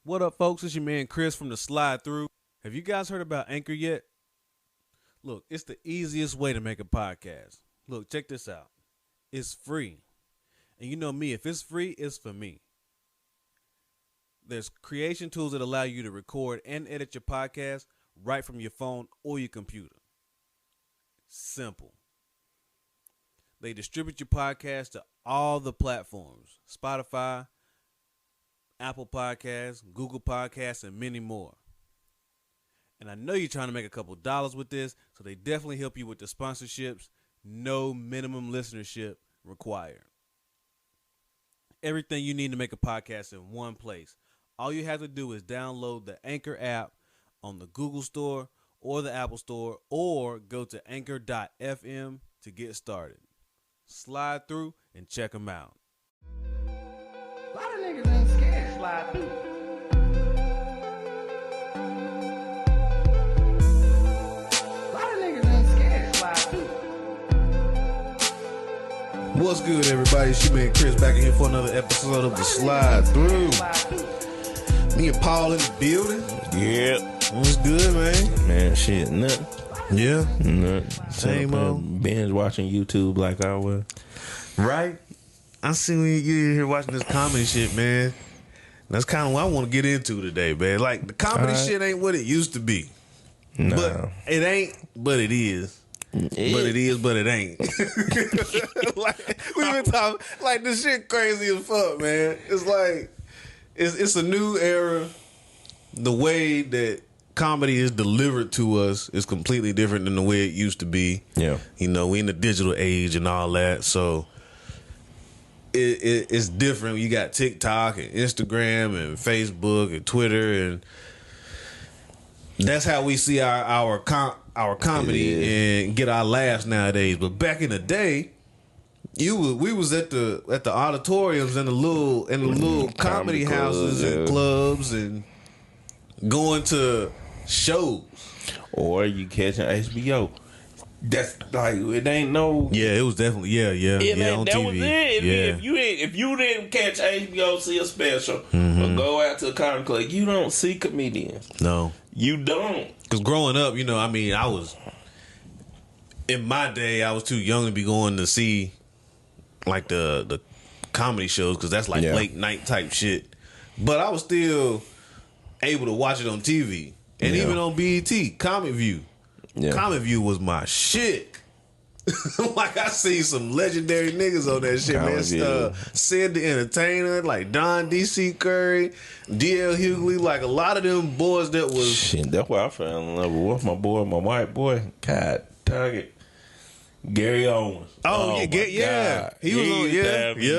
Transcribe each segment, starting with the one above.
What up, folks? It's your man Chris from the Slide Thru. Have you guys heard about Anchor yet? Look, it's the easiest way to make a podcast. Look, check this out. It's free. And you know me, if it's free, it's for me. There's creation tools that allow you to record and edit your podcast right from your phone or your computer. Simple. They distribute your podcast to all the platforms: Spotify, Apple Podcasts, Google Podcasts, and many more. And I know you're trying to make a couple dollars with this, so they definitely help you with the sponsorships. No minimum listenership required. Everything you need to make a podcast in one place. All you have to do is download the Anchor app on the Google Store or the Apple Store, or go to anchor.fm to get started. Slide through and check them out. A lot of niggas ain't scared. Slide through. A lot of niggas ain't scared. Slide through. What's good, everybody? It's your man Chris back in here for another episode of the Slide Through. Me and Paul in the building. Yeah. What's good, man? Man, shit, nothing. Yeah. Nothing. Same old. Binge watching YouTube like I was. Right? I see you here watching this comedy shit, man. That's kind of what I want to get into today, man. Like, the comedy shit ain't what it used to be. No. But it ain't, but it is. But it is, but it ain't. Like, we've been talking, like, this shit crazy as fuck, man. It's like, it's a new era. The way that comedy is delivered to us is completely different than the way it used to be. Yeah. You know, we in the digital age and all that, so it's different. You got TikTok and Instagram and Facebook and Twitter, and that's how we see our comedy and get our laughs nowadays. But back in the day, we was at the auditoriums and the little comedy houses and clubs and going to shows. Or you catching HBO. That's like, it ain't no. Yeah, it was definitely on that TV. was it. If you didn't catch HBO, see a special, or go out to a comedy club, you don't see comedians. No, you don't. Because growing up, I was in my day, I was too young to be going to see like the comedy shows, because that's like late night type shit. But I was still able to watch it on TV and even on BET, Comic View. Yeah. Comic View was my shit. Like, I see some legendary niggas on that shit, man. Sid the Entertainer, like Don D.C. Curry, D.L. Hughley, like a lot of them boys that was. Shit, that's why I fell in love with my white boy. God, target. Gary Owens. Oh yeah. God. He was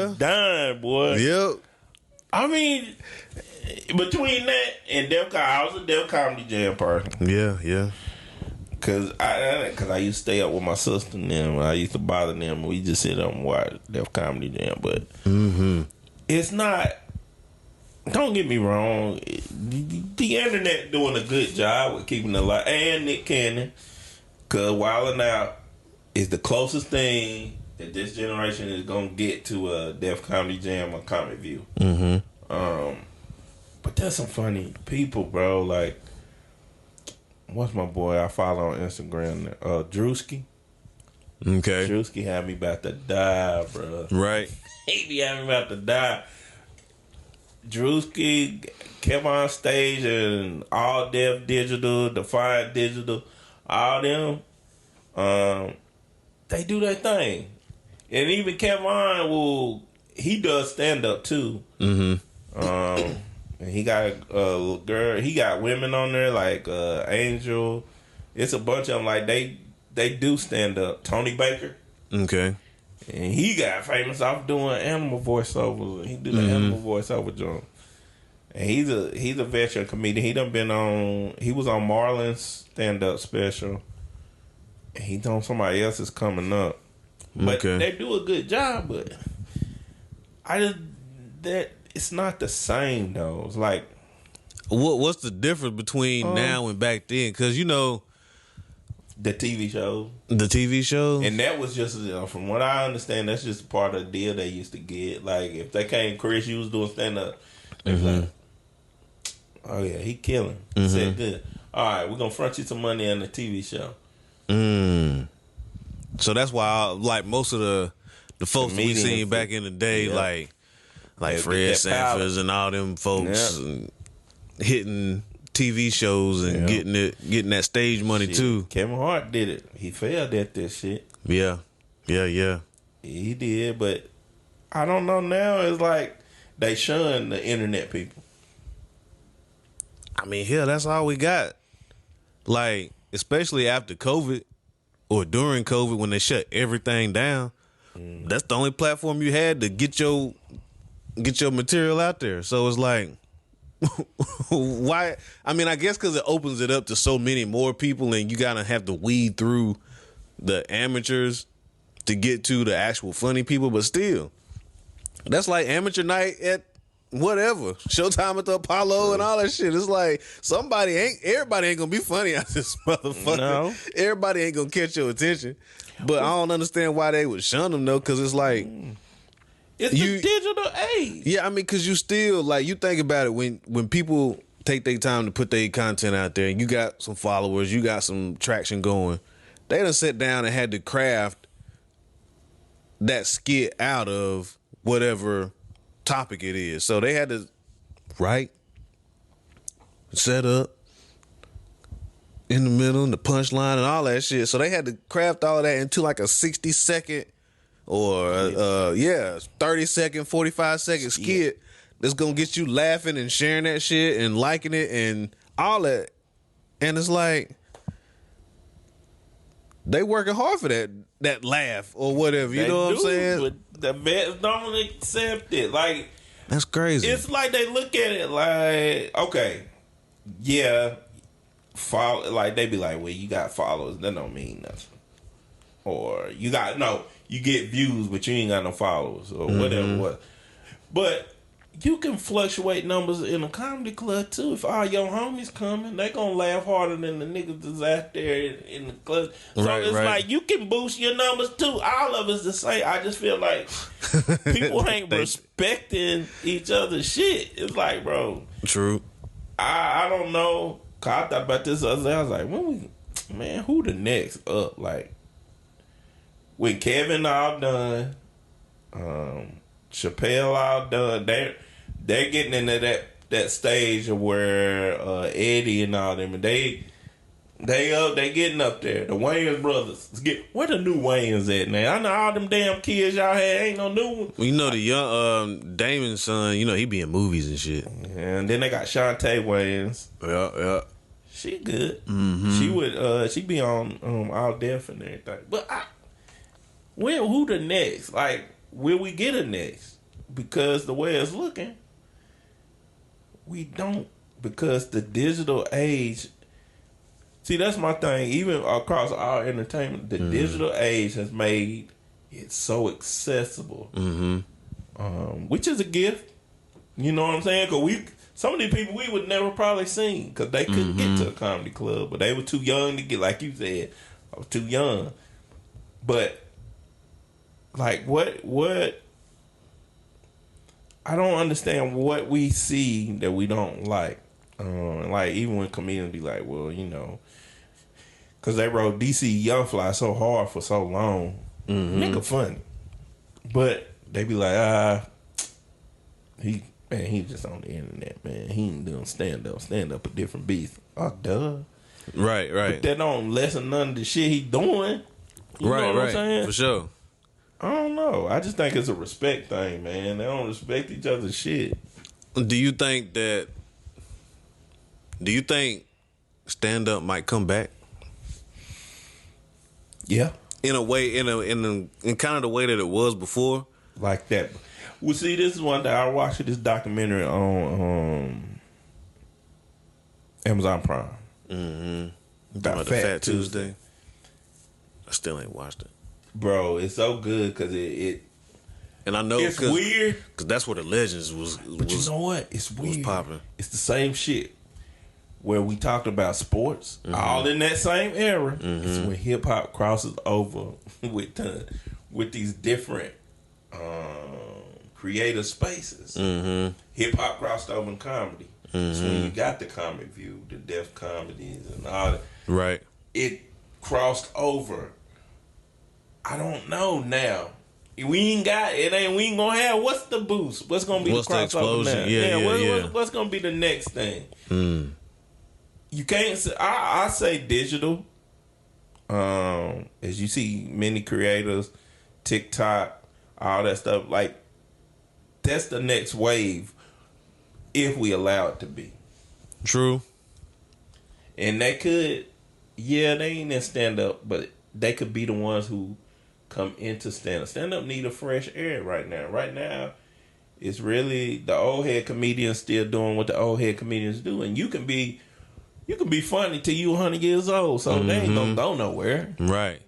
on, dying, boy. Yep. I mean, between that and I was a Def Comedy Jam person. Yeah. Cause I used to stay up with my sister and them. I used to bother them. We just sit up and watch Def Comedy Jam. But it's not. Don't get me wrong. The internet doing a good job with keeping it alive, and Nick Cannon. Cause Wild 'N Out is the closest thing that this generation is gonna get to a Def Comedy Jam or Comic View. But there's some funny people, bro. Like, what's my boy I follow on Instagram? Drewski. Okay. Drewski had me about to die, bro. Right. He be having me about to die. Drewski kept on stage and All Def Digital, Defiant Digital, all them. They do their thing. And even Kevin he does stand up too. And he got a girl. He got women on there like Angel. It's a bunch of them. Like they do stand up. Tony Baker. Okay. And he got famous off doing animal voiceovers. He do the animal voiceover joint. And he's a veteran comedian. He was on Marlon's stand up special. And he's on somebody else's coming up. But they do a good job. But it's not the same though. It's like, what's the difference between now and back then? Because the TV shows. The TV shows? And that was just, from what I understand, that's just part of the deal they used to get. Like, if they came, Chris, you was doing stand-up, they was like, Oh yeah, he killing. He said good. All right, we're gonna front you some money on the TV show. So that's why, like most of the folks that we seen back in the day, like Fred Sanford and all them folks hitting TV shows and getting that stage money too. Kevin Hart did it. He failed at this shit. Yeah. He did, but I don't know now. It's like they shun the internet people. I mean, hell, that's all we got. Like, especially after COVID or during COVID when they shut everything down, that's the only platform you had to get your material out there. So it's like, why? I mean, I guess because it opens it up to so many more people, and you gotta have to weed through the amateurs to get to the actual funny people. But still, that's like amateur night at whatever Showtime at the Apollo and all that shit. It's like everybody ain't gonna be funny out this motherfucker. No. Everybody ain't gonna catch your attention. But I don't understand why they would shun them though, because it's like it's the digital age. Yeah, I mean, because you still like you think about it when people take their time to put their content out there, and you got some followers, you got some traction going. They done sat down and had to craft that skit out of whatever topic it is. So they had to write, set up, in the middle, and the punchline and all that shit. So they had to craft all that into like a 60-second or 30-second, 45-second skit that's gonna get you laughing and sharing that shit and liking it and all that. And it's like they working hard for that laugh or whatever. You know what I'm saying? But the vets don't accept it. Like, that's crazy. It's like they look at it like, okay, yeah, follow. Like they be like, well, you got followers, that don't mean nothing. Or you get views, but you ain't got no followers or whatever. What? But you can fluctuate numbers in a comedy club too. If all your homies coming, they gonna laugh harder than the niggas that's out there in the club. So it's like you can boost your numbers too. All of us the same. I just feel like people ain't respecting each other's shit. It's like, bro. True. I don't know. Cause I thought about this the other day. I was like, who the next up? Like when Kevin all done, Chappelle all done, they're getting into that stage of where Eddie and all them, and they getting up there. The Wayans brothers, where the new Wayans at now? I know all them damn kids y'all had ain't no new one. Well, you know the young Damon's son, you know he be in movies and shit. And then they got Shantae Wayans. Yeah. She good. Mm-hmm. She be on All Deaf and everything. But who the next? Like, will we get a next? Because the way it's looking, we don't. Because the digital age. See, that's my thing. Even across our entertainment, the digital age has made it so accessible, which is a gift. You know what I'm saying? Because some of these people we would never probably seen because they couldn't get to a comedy club, but they were too young to get. Like you said, I was too young. But like, what? I don't understand what we see that we don't like. Like even when comedians be like, well, you know, because they wrote DC Young Fly so hard for so long, nigga funny, but they be like, he just on the internet, man. He ain't doing stand up a different beast. Oh, duh. Right. But that don't lessen none of the shit he doing. You know what I'm saying? For sure. I don't know. I just think it's a respect thing, man. They don't respect each other's shit. Do you think stand up might come back? Yeah. In a way, in kind of the way that it was before? Like that. Well, see, this is one day I watched this documentary on Amazon Prime. About the Fat Tuesday. I still ain't watched it. Bro, it's so good because it and I know it's weird because that's where the legends was. But you know what? It's weird. Was popping. It's the same shit where we talked about sports, all in that same era. It's when hip hop crosses over with these different creative spaces. Hip hop crossed over in comedy. So when you got the Comic View, the Def Comedies, and all that, Right. it crossed over. I don't know now. We ain't gonna have what's the boost? What's gonna be What's the crossover explosion? now? Yeah. What's gonna be the next thing? You can't say, I say digital. As you see many creators, TikTok, all that stuff, like that's the next wave if we allow it to be. True. And they could, they ain't in stand up, but they could be the ones who come into stand up. Stand up need a fresh air right now. Right now, it's really the old head comedians still doing what the old head comedians do, and you can be funny till you 100 years old, so they ain't gonna go nowhere. Right.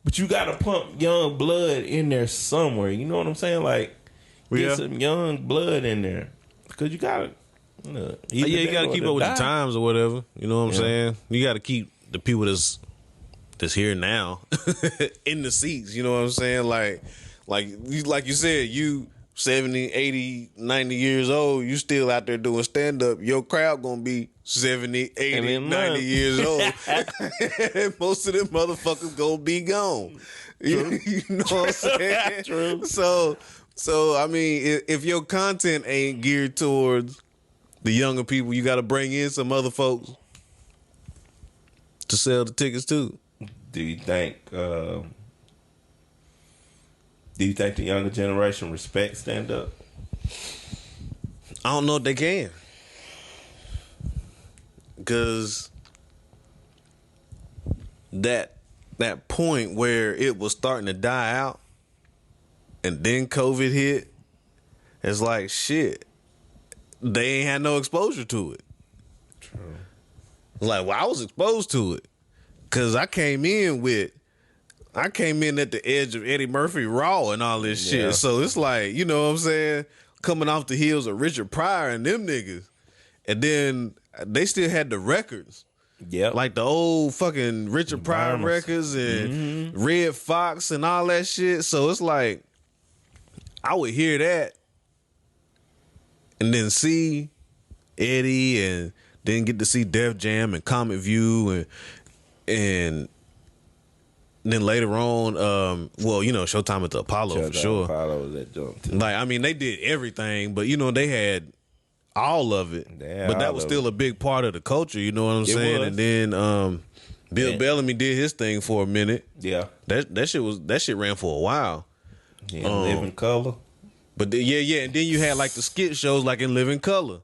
But you gotta pump young blood in there somewhere. You know what I'm saying? Like get some young blood in there, because you gotta. You gotta keep up with the times or whatever. You know what I'm saying? You gotta keep the people that's here now in the seats. You know what I'm saying? Like you said, you 70, 80, 90 years old, you still out there doing stand up. Your crowd gonna be 70, 80, 90 years old. Most of them motherfuckers gonna be gone. You know what I'm saying? True. So I mean, if your content ain't geared towards the younger people, you got to bring in some other folks to sell the tickets too. Do you think the younger generation respects stand up? I don't know if they can, because that point where it was starting to die out, and then COVID hit, it's like shit. They ain't had no exposure to it. True. Like, well, I was exposed to it because I came in at the edge of Eddie Murphy Raw and all this shit. So it's like, you know what I'm saying? Coming off the heels of Richard Pryor and them niggas. And then they still had the records. Yeah. Like the old fucking Richard Pryor records and Red Fox and all that shit. So it's like, I would hear that and then see Eddie and then get to see Def Jam and Comic View and then later on, Showtime at the Apollo for sure. Apollo was that joint too. Like, I mean, they did everything, but they had all of it. But that was still a big part of the culture, you know what I'm saying? Was. And then Bill Bellamy did his thing for a minute. Yeah. That shit ran for a while. Yeah, Live in Color. But and then you had like the skit shows like in Living Color.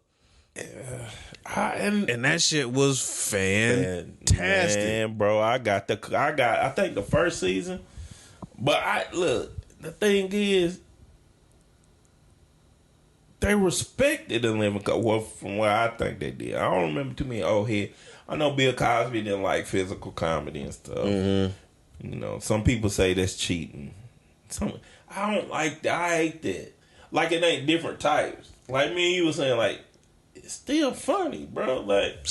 And that shit was fantastic. Man, bro, I think the first season. But the thing is, they respected in Living Color. Well, from what I think they did. I don't remember too many old heads. I know Bill Cosby didn't like physical comedy and stuff. Mm-hmm. You know, some people say that's cheating. I don't like that. I hate that. Like, it ain't different types. Like me and you were saying, like, it's still funny, bro. Like,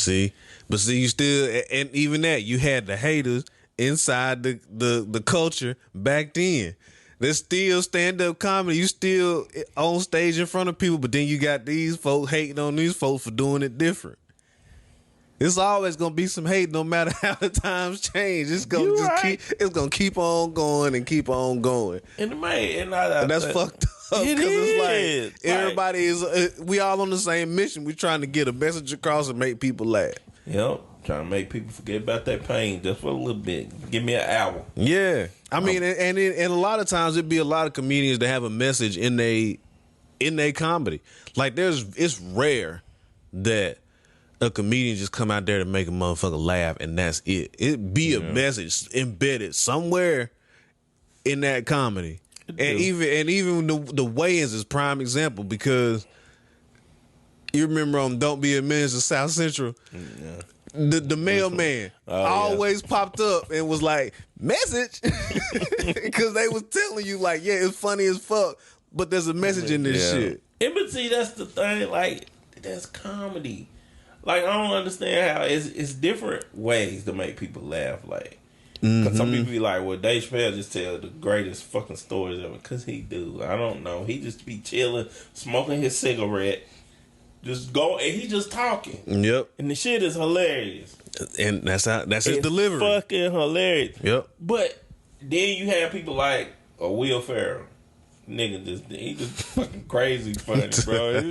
but you still, and even that, you had the haters inside the culture back then. There's still stand-up comedy. You still on stage in front of people, but then you got these folks hating on these folks for doing it different. It's always gonna be some hate, no matter how the times change. It's gonna keep on going and keep on going. And that's fucked up, because it's like everybody is. We all on the same mission. We trying to get a message across and make people laugh. Yep, trying to make people forget about their pain just for a little bit. Give me an hour. Yeah, I mean, and a lot of times it'd be a lot of comedians that have a message in they comedy. Like it's rare that a comedian just come out there to make a motherfucker laugh and that's it. It be a message embedded somewhere in that comedy. And even the weigh-ins is prime example, because you remember on Don't Be a Menace to South Central, the mailman always popped up and was like, message, because they was telling you like, it's funny as fuck, but there's a message in this shit. And but see, that's the thing, like, that's comedy. Like, I don't understand how it's different ways to make people laugh. Like, because some people be like, well, Dave Chappelle just tell the greatest fucking stories ever. Because he do. I don't know. He just be chilling, smoking his cigarette, Just go, and he just talking. Yep. And the shit is hilarious. And that's his delivery. Fucking hilarious. Yep. But then you have people like Will Ferrell. Nigga he just fucking crazy funny, bro.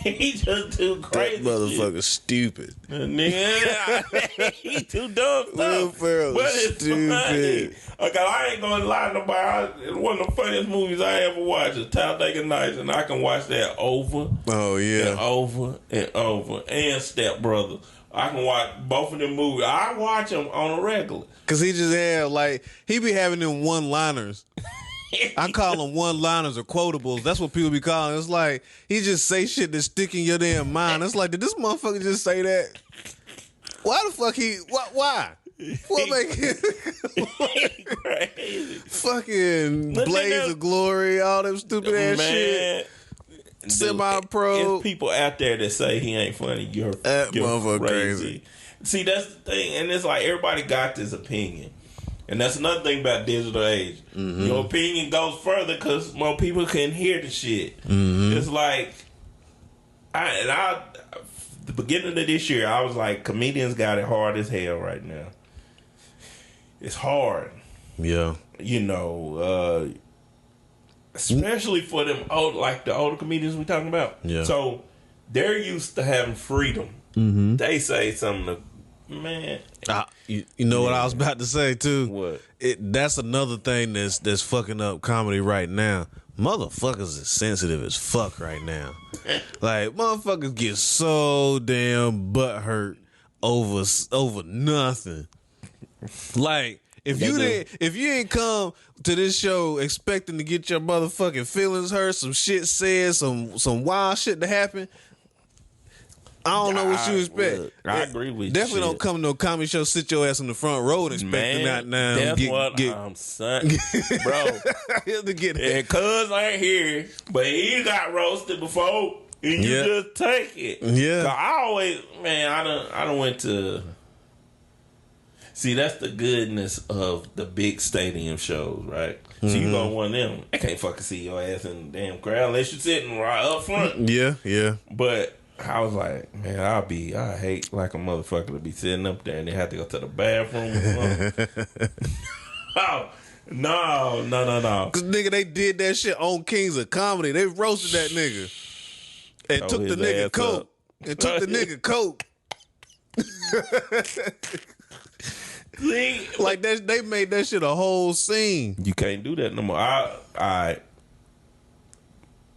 He just too crazy. That motherfucker stupid. Nigga, he too dumb stuff. Will Ferrell is stupid. Okay, I ain't gonna lie to nobody. It's one of the funniest movies I ever watched is Talladega Nights, and I can watch that over and over and over. And Step Brothers. I can watch both of them movies. I watch them on a regular. Cause he just had he be having them one-liners. I call them one-liners or quotables. That's what people be calling. It's like he just say shit that stick in your damn mind. It's like, did this motherfucker just say that? Why the fuck why? What make it crazy? Fucking Blaze of Glory, all them stupid ass shit. Semi-pro. It's people out there that say he ain't funny. You're motherfucker crazy. See, that's the thing, and it's like everybody got this opinion. And that's another thing about digital age. Mm-hmm. Your opinion goes further because more people can hear the shit. Mm-hmm. It's like, the beginning of this year, I was like, comedians got it hard as hell right now. It's hard. Yeah. You know, especially for them the older comedians we talking about. Yeah. So they're used to having freedom. Mm-hmm. They say something man. You know what I was about to say too? What? That's another thing that's fucking up comedy right now. Motherfuckers is sensitive as fuck right now. Like motherfuckers get so damn butthurt over nothing. Like if you ain't come to this show expecting to get your motherfucking feelings hurt, some shit said, some wild shit to happen, I don't know what you expect. I agree with you. Definitely don't come to no comedy show, sit your ass in the front row and expect to not now. That's what I'm saying, bro. To get and cuz ain't here, but he got roasted before, and you just take it. Yeah. So I always, I don't went to. See, that's the goodness of the big stadium shows, right? Mm-hmm. So you go to one of them, they can't fucking see your ass in the damn crowd unless you're sitting right up front. Yeah. But I was like, man, I hate like a motherfucker to be sitting up there and they have to go to the bathroom or something. Oh, no. Cause nigga, they did that shit on Kings of Comedy. They roasted that nigga and took the nigga coat. And took the nigga coat. See, like that, they made that shit a whole scene. You can't do that no more. I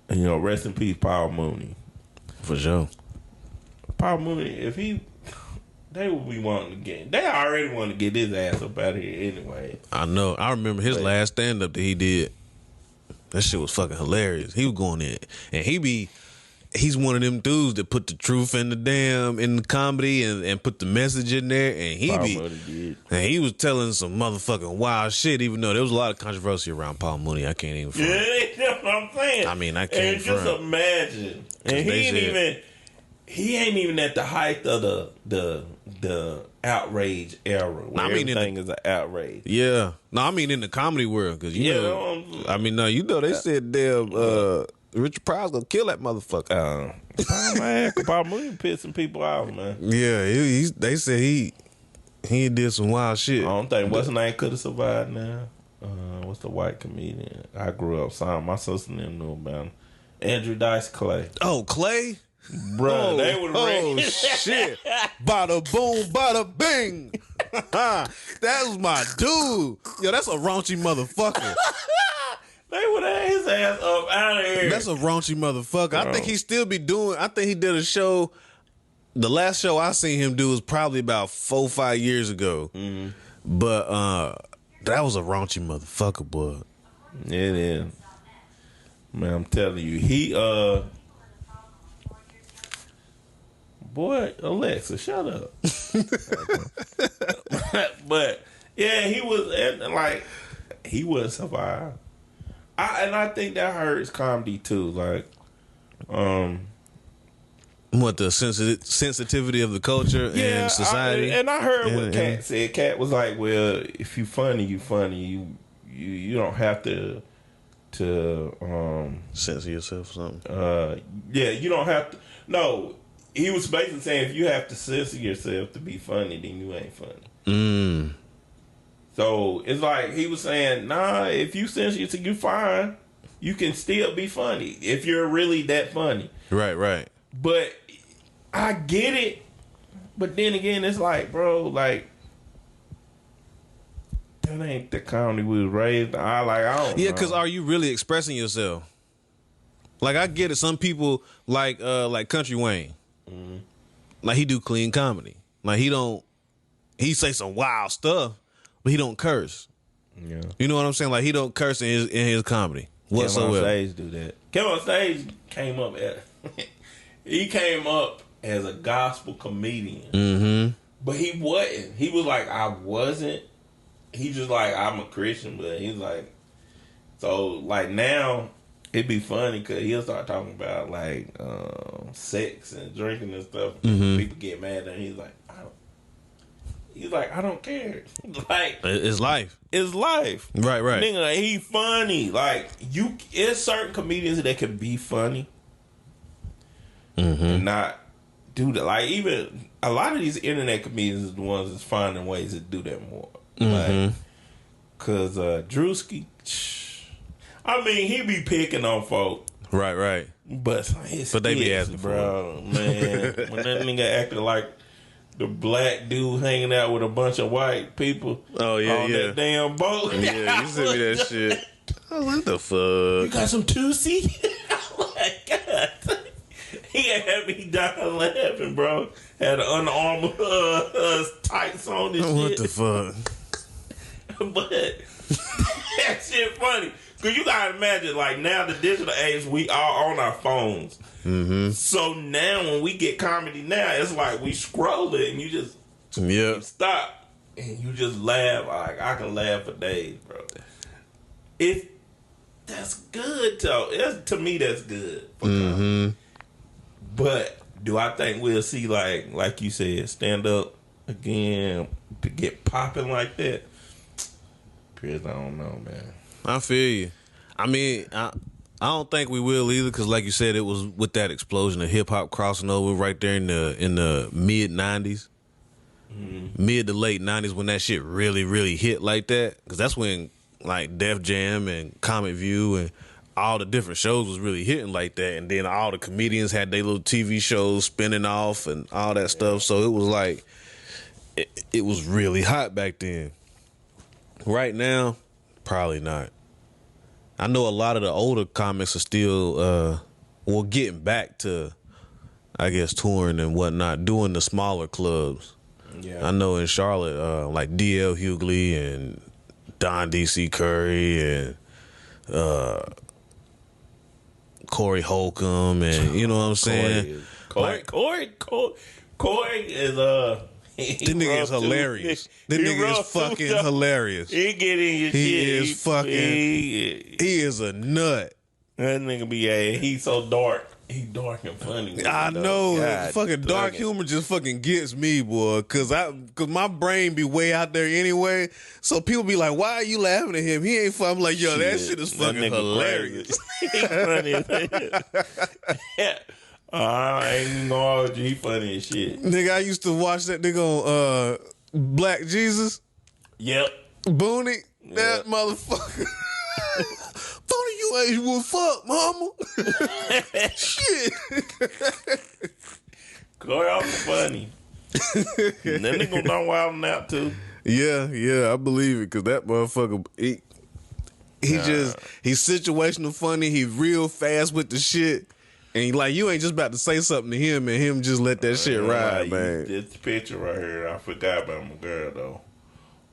rest in peace, Paul Mooney. For sure. Paul Mooney, they would be wanting to get. They already want to get his ass up out of here anyway. I know. I remember his last stand up that he did. That shit was fucking hilarious. He was going in, and he's one of them dudes that put the truth in the comedy and put the message in there, and he was telling some motherfucking wild shit, even though there was a lot of controversy around Paul Mooney. I can't even front. Yeah, that's what I'm saying. I mean, I can't and just front. Imagine. And he ain't even at the height of the outrage era where everything is an outrage. Yeah. No, I mean in the comedy world, because you know they said damn Richard Pryor's gonna kill that motherfucker. Paul Mooney pissing people off, man. Yeah, they said he did some wild shit. I don't think what's his name could have survived now. What's the white comedian? I grew up signing. My sister and them knew about him. Andrew Dice Clay. Oh, Clay? Bro, they would Oh, shit. Bada boom, bada bing. That was my dude. Yo, that's a raunchy motherfucker. They would have had his ass up out of here. That's a raunchy motherfucker. Bro. I think he still be doing. I think he did a show. The last show I seen him do was probably about 4 or 5 years ago. Mm-hmm. But that was a raunchy motherfucker, boy. It is. Man, I'm telling you, he boy, Alexa, shut up. But yeah, he wouldn't survive. I think that hurts comedy too. Like, what the sensitivity of the culture and society. I heard what Kat said. Kat was like, "Well, if you funny, you funny. You don't have to to censor yourself or something. Yeah, you don't have to. No, he was basically saying if you have to censor yourself to be funny, then you ain't funny. So it's like he was saying, nah, if you censor yourself, you fine. You can still be funny if you're really that funny. Right. But I get it. But then again, it's like, bro, like, that ain't the comedy we was raised. I don't know. Yeah, because are you really expressing yourself? Like, I get it. Some people like Country Wayne. Like, he do clean comedy. Like, he say some wild stuff, but he don't curse. Yeah. You know what I'm saying? Like, he don't curse in his comedy whatsoever. Kevin on Stage do that. Kevin on Stage came up he came up as a gospel comedian. But he wasn't. He was like, I wasn't. He just like, I'm a Christian, but he's like, so like now it'd be funny because he'll start talking about like sex and drinking and stuff. People get mad and he's like, I don't care. Like, it's life. It's life. Right. Nigga, like, he funny. Like, it's certain comedians that can be funny and not do that. Like, even a lot of these internet comedians is the ones that's finding ways to do that more. Like, cause Drewski, I mean, he be picking on folk. Right. But they be asking bro, man. When that nigga acted like the black dude hanging out with a bunch of white people. Oh yeah, on that damn boat. Yeah, you sent me that shit. Oh, what the fuck? You got some Tootsie? Oh my god. He had me dying laughing, bro. Had an Under Armour tights on and shit. What the fuck? But that shit funny. Cause you gotta imagine, like, now the digital age, we are on our phones. So now when we get comedy now, it's like we scroll it and you just stop and you just laugh. Like, I can laugh for days, bro. That's good though. To me, that's good. But do I think we'll see like you said, stand up again to get popping like that? Chris, I don't know, man. I feel you. I mean, I don't think we will either, because like you said, it was with that explosion of hip hop crossing over right there in the mid 90s, mid to late 90s, when that shit really hit like that. Because that's when like Def Jam and Comic View and all the different shows was really hitting like that, and then all the comedians had their little TV shows spinning off and all that stuff. So it was like it was really hot back then. Right now, probably not. I know a lot of the older comics are still, getting back to, I guess, touring and whatnot, doing the smaller clubs. Yeah. I know in Charlotte, like D.L. Hughley and Don D.C. Curry and Corey Holcomb, and you know what I'm saying? Corey is This nigga is hilarious. This nigga is fucking hilarious. He get in your shit. He is a nut. That nigga he's so dark. He dark and funny. I know. Fucking dark humor just fucking gets me, boy. Cause my brain be way out there anyway. So people be like, why are you laughing at him? He ain't fun. I'm like, yo, that shit is fucking hilarious. He funny as hell. I ain't even gonna hold you. He funny as shit. Nigga, I used to watch that nigga on Black Jesus. Yep. Booney. That motherfucker. Funny you ain't well fuck, mama. Shit. Corey also funny. That nigga done wilding out too. Yeah, I believe it, cause that motherfucker he's situational funny. He real fast with the shit. And like, you ain't just about to say something to him and him just let that shit ride, man. This picture right here, I forgot about my girl though.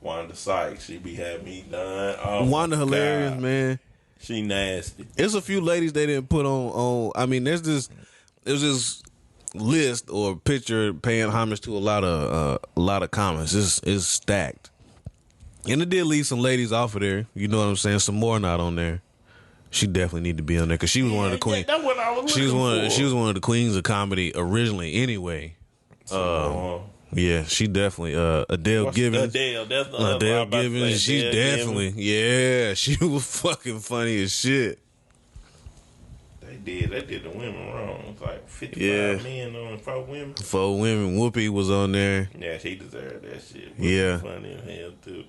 Wanda Sykes, she be having me done. Oh, Wanda hilarious, man. She nasty. There's a few ladies they didn't put on. I mean, there's this list or picture paying homage to a lot of comments. It's stacked, and it did leave some ladies off of there. You know what I'm saying? Some more not on there. She definitely need to be on there because she was one of the queens. That's what I was She was one of the queens of comedy originally, anyway. Yeah, she definitely Adele Givens. Adele, that's the other Adele one I'm about to Givens. say. She's Adele definitely Givens. she was fucking funny as shit. They did the women wrong. It's like 55 men on 4 women. 4 women. Whoopi was on there. Yeah, she deserved that shit. Yeah, funny as hell too.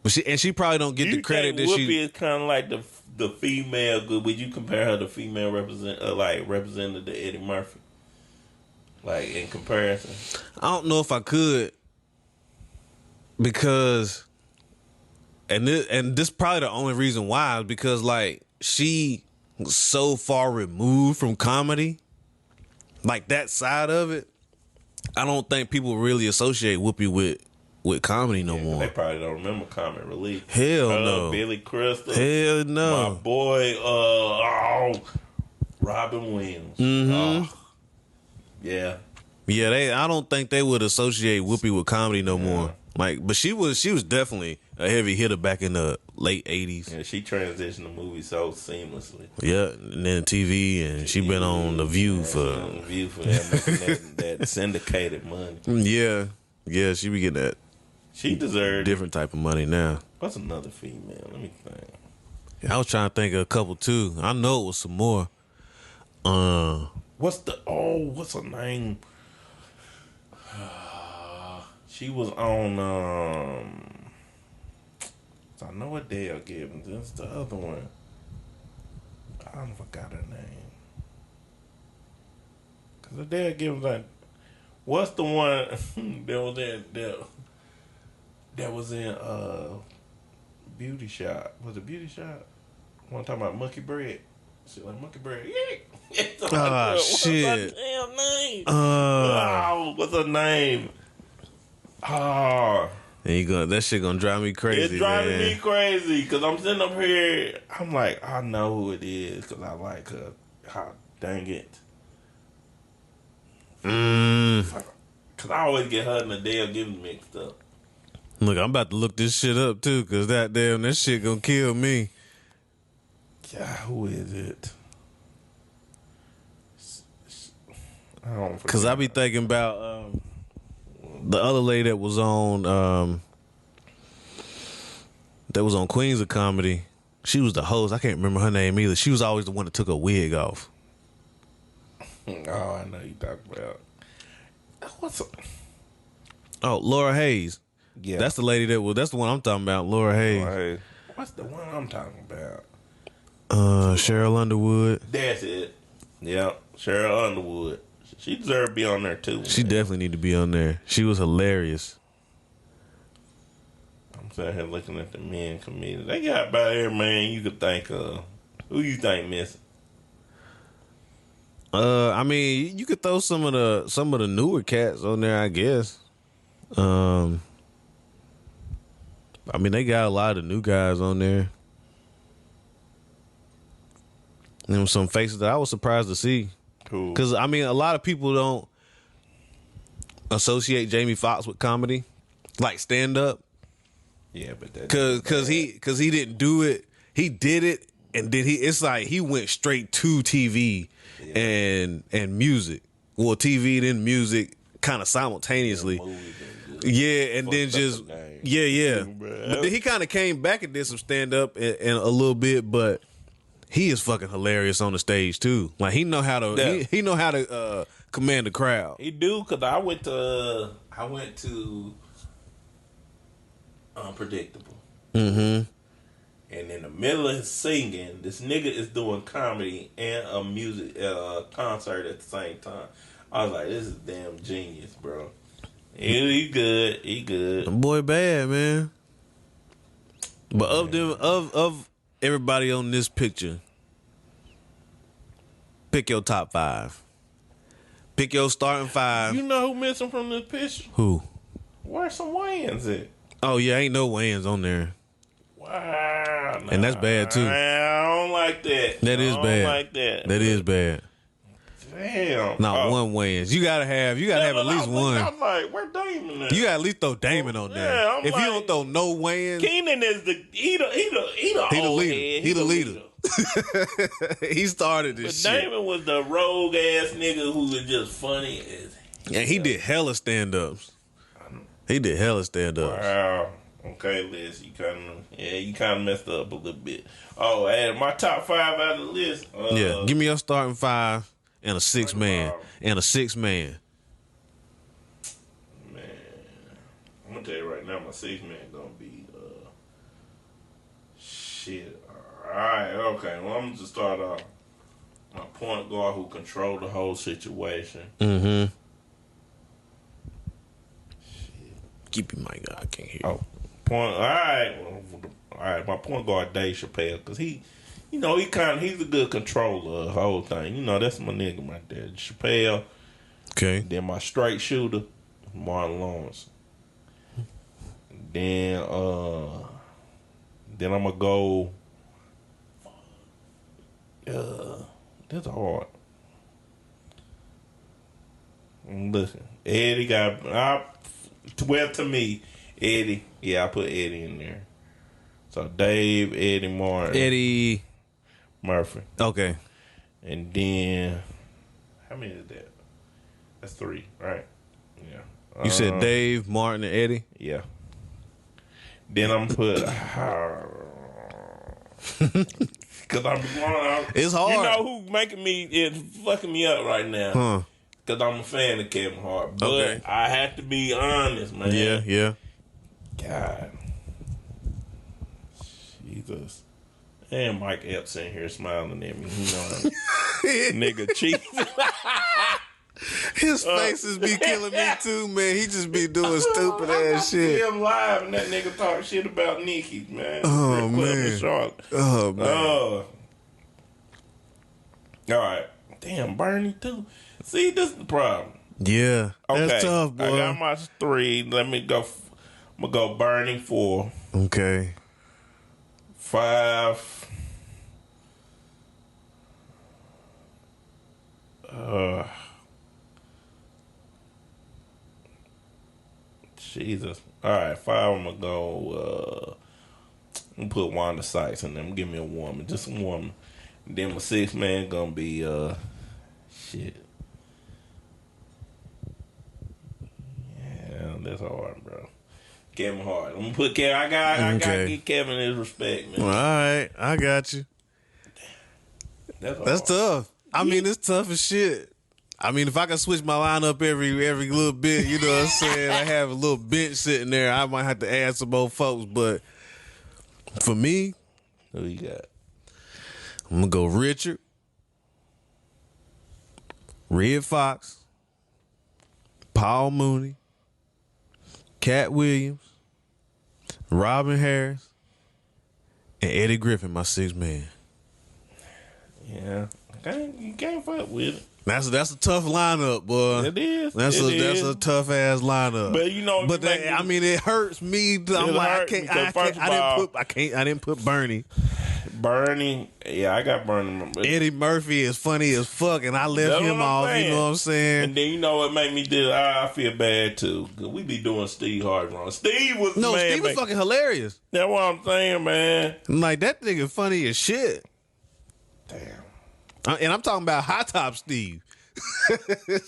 But she probably don't get the credit that Whoopi she. is kind of like the female. Good, would you compare her to female representative to Eddie Murphy? Like in comparison, I don't know if I could, because, and this probably the only reason why is because like she was so far removed from comedy, like that side of it. I don't think people really associate Whoopi with comedy no more. They probably don't remember Comic Relief. Hell no. Billy Crystal. Hell no. My boy, Robin Williams. Mm-hmm. Yeah. Yeah, I don't think they would associate Whoopi with comedy no more. Like, but she was definitely a heavy hitter back in the late 80s. Yeah, she transitioned the movie so seamlessly. Yeah, and then TV, and she been on The View for that syndicated money. Yeah, she be getting that. She deserved different type of money now. What's another female? Let me think. Yeah, I was trying to think of a couple too. I know it was some more. What's her name? She was on I know what Dale Gibbons. That's the other one. I don't forgot her name. Cause the Dale Gibbons, like, what's the one that was in Beauty Shop? Was it Beauty Shop? One talking about monkey bread. Shit like monkey bread. Yeah. Shit. What's her damn name? What's her name? That shit gonna drive me crazy. It's driving me crazy because I'm sitting up here. I'm like, I know who it is because I like her. Dang it. Because I always get her and Adele Givens mixed up. Look, I'm about to look this shit up too because that shit gonna kill me. Yeah, who is it? I don't. Because I be thinking about the other lady that was on Queens of Comedy. She was the host. I can't remember her name either. She was always the one that took her wig off. Oh, I know you talking about. Laura Hayes. Yeah, that's the lady that's the one I'm talking about. Laura Hayes. What's the one I'm talking about? Sheryl Underwood. That's it. Yeah, Sheryl Underwood. She deserved to be on there too. She definitely need to be on there. She was hilarious. I'm sitting here looking at the men comedians. They got about every man you could think of. Who you think missing? I mean, you could throw some of the newer cats on there, I guess. I mean, they got a lot of new guys on there. There were some faces that I was surprised to see. Cool. Because, I mean, a lot of people don't associate Jamie Foxx with comedy, like stand-up. Yeah, but that because he didn't do it. He did it, and then it's like he went straight to TV and music. Well, TV then music kind of simultaneously. Yeah, and then just yeah. But then he kind of came back and did some stand-up and a little bit, but he is fucking hilarious on the stage too. Like he know how to he know how to command the crowd. He do, because I went to Unpredictable. Mm-hmm. And in the middle of his singing, this nigga is doing comedy and a music concert at the same time. I was like, this is damn genius, bro. He good. He good. The boy bad, man. But of everybody on this picture, pick your top 5. Pick your starting 5. You know who missing from this picture? Who? Where's some Wayans at? Oh yeah, ain't no Wayans on there. Wow, and that's bad too. I don't like that. That is bad. Like that. That is bad. Damn. Not one Wayans. You gotta have at least one. I'm like, where Damon at? You gotta at least throw Damon on there. Yeah, if you don't throw no Wayans, Keenan is the leader. He the leader. He started this shit. Damon was the rogue ass nigga who was just funny as And he did hella stand-ups. He did hella stand-ups. Wow. Okay, Liz, you kind of messed up a little bit. Oh, and my top 5 out of the list. Yeah, give me your starting 5 and a 6-man. And a 6-man. Man, I'm gonna tell you right now, my 6-man gonna be shit. All right, okay. Well, I'm just start off. My point guard who controlled the whole situation. Mm-hmm. Keep your mic up. I can't hear you. Oh, point. All right. All right. My point guard, Dave Chappelle, because he's a good controller of the whole thing. You know, that's my nigga right there, Chappelle. Okay. Then my straight shooter, Martin Lawrence. Then I'm gonna go. That's hard. Listen, Eddie got. Well, to me, Eddie. Yeah, I put Eddie in there. So Dave, Eddie Martin, Eddie Murphy. Okay. And then, how many is that? That's 3, right? Yeah. You said Dave, Martin, and Eddie? Yeah. Then I'm put. Because it's hard. You know who making me? It's fucking me up right now. Huh? Because I'm a fan of Kevin Hart. But Okay. I have to be honest, man. Yeah. God. Jesus. And Mike Epps in here smiling at me. You know, nigga cheap. His faces be killing me too, man. He just be doing stupid ass shit. Him live and that nigga talk shit about Nikki, man. Oh, man. Oh, man. All right. Damn, Bernie too. See, this is the problem. Yeah. That's Okay, tough, boy. I got my 3. Let me go. I'm gonna go Bernie 4. Okay. 5. Jesus. All right, 5. I'm gonna go. I'm gonna put Wanda Sykes in them. Give me a woman, just a woman. And then my 6-man gonna be shit. Yeah, that's hard, bro. Kevin Hart. I'm gonna put Kevin. I gotta give Kevin his respect, man. All right, I got you. That's tough. I mean, it's tough as shit. I mean, if I could switch my lineup every little bit, you know what I'm saying? I have a little bench sitting there. I might have to add some more folks, but for me, who you got? I'm gonna go Richard, Red Fox, Paul Mooney, Cat Williams, Robin Harris, and Eddie Griffin, my 6-man. Yeah, you can't fuck with it. That's a tough lineup, boy. It is. That's a tough ass lineup. But you know, but I mean, it hurts me. I'm like, I didn't put Bernie. Bernie, yeah, I got Bernie. Eddie Murphy is funny as fuck, and I left him off. You know what I'm saying? And then you know what made me do? I feel bad too. Cause we be doing Steve Harvey wrong. Steve was Steve was fucking hilarious. That's what I'm saying, man. Like that nigga funny as shit. Damn. And I'm talking about High Top Steve.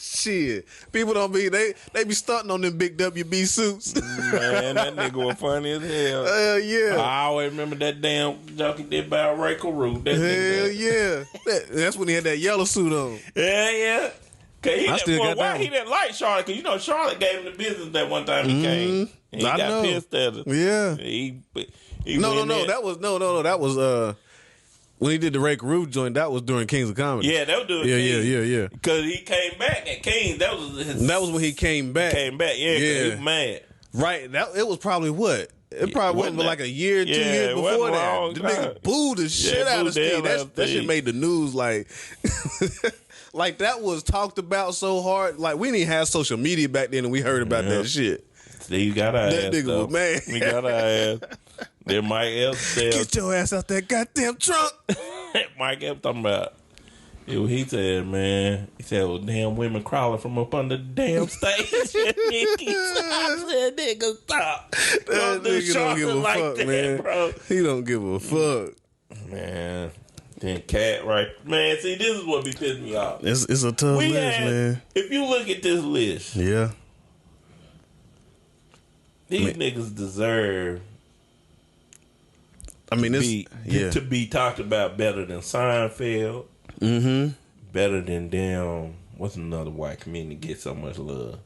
Shit. People don't be, they be stunting on them big WB suits. Man, that nigga was funny as hell. Hell yeah. I always remember that damn joke he did about Ray Carew. Hell yeah. That's when he had that yellow suit on. Yeah. Cause he he didn't like Charlotte? Because you know Charlotte gave him the business that one time he came. And he got pissed at her. Yeah. No. That was when he did the Ray Carew joint. That was during Kings of Comedy. Yeah, that was during Kings. Yeah. Because he came back at Kings. That was when he came back. Yeah. He was mad. Right. It was probably what? It probably wasn't like a year, 2 years before that. The nigga booed the shit out of Steve. That shit made the news like like that was talked about so hard. Like we didn't even have social media back then and we heard about that shit. Steve got our ass. That nigga was mad. We got our ass. Then Mike Epps get your ass out that goddamn trunk. Mike Epps talking about he said, man. He said, well, damn women crawling from up under the damn stage. I said, nigga, stop. That nigga don't give a fuck, man. Bro. He don't give a fuck. Man. Then Cat, right? Man, see, this is what be pissing me off. It's a tough list, man. If you look at this list, yeah, these niggas deserve. I mean, to be talked about better than Seinfeld. Better than damn. What's another white comedian that gets so much love?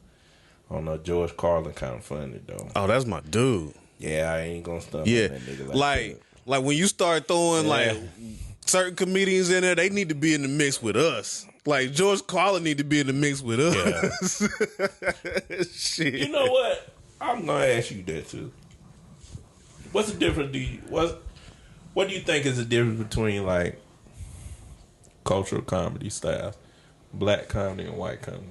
I don't know. George Carlin kind of funny though. Oh, that's my dude. Yeah, I ain't gonna stop. Yeah, on that nigga like when you start throwing like certain comedians in there, they need to be in the mix with us. Like George Carlin need to be in the mix with us. Yeah. Shit. You know what? I'm gonna ask you that too. What's the difference? What do you think is the difference between like cultural comedy styles, black comedy and white comedy?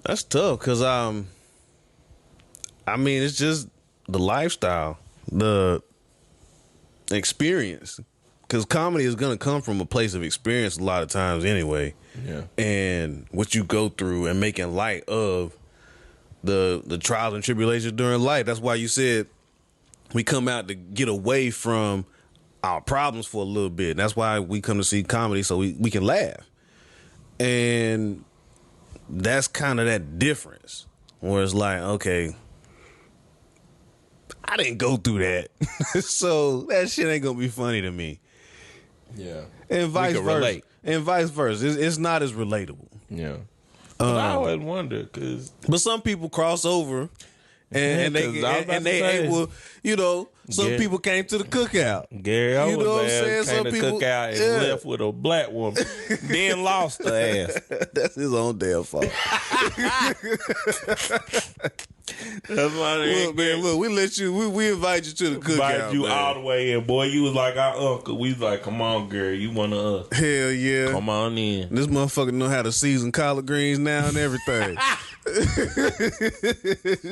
That's tough because I mean, it's just the lifestyle, the experience. Because comedy is gonna come from a place of experience a lot of times anyway. Yeah. And what you go through and making light of the trials and tribulations during life. That's why you said we come out to get away from our problems for a little bit. That's why we come to see comedy so we can laugh. And that's kind of that difference where it's like, okay, I didn't go through that. So that shit ain't gonna be funny to me. Yeah. And vice versa. Relate. And vice versa. It's not as relatable. Yeah. I always wonder but some people cross over and they able, you know, some people came to the cookout. Gary Owens, you know what I'm saying? Came to cookout and left with a black woman, then lost her ass. That's his own damn fault. That's why look, we let you, we invite you to the cookout. Invite you man. all the way in, boy. You was like our uncle. We was like, come on, girl, you one of us. Hell yeah, come on in. This motherfucker know how to season collard greens now and everything.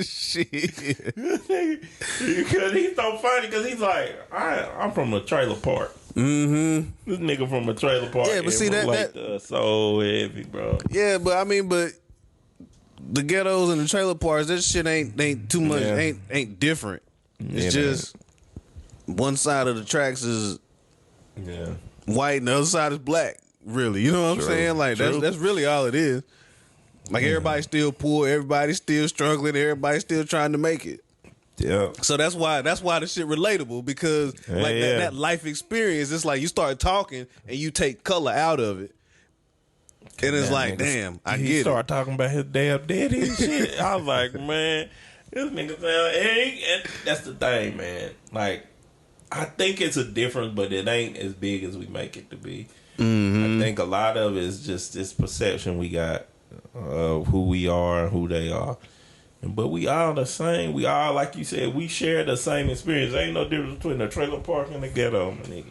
Shit, because he's so funny. Because he's like, I'm from a trailer park. This nigga from a trailer park. Yeah, but see that so heavy, bro. Yeah, but I mean, but the ghettos and the trailer parks, that shit ain't too much, ain't different. It's just one side of the tracks is white and the other side is black. Really, you know what I'm saying? Like that's really all it is. Like everybody's still poor, everybody's still struggling, everybody's still trying to make it. Yeah. So that's why the shit relatable because that life experience, it's like you start talking and you take color out of it. And it's like, damn, I get it. He started talking about his damn daddy and shit. I was like, man, this nigga sound, and that's the thing, man. Like, I think it's a difference, but it ain't as big as we make it to be. I think a lot of it is just this perception we got of who we are and who they are. But we all the same. We all, like you said, we share the same experience. There ain't no difference between the trailer park and the ghetto, my nigga.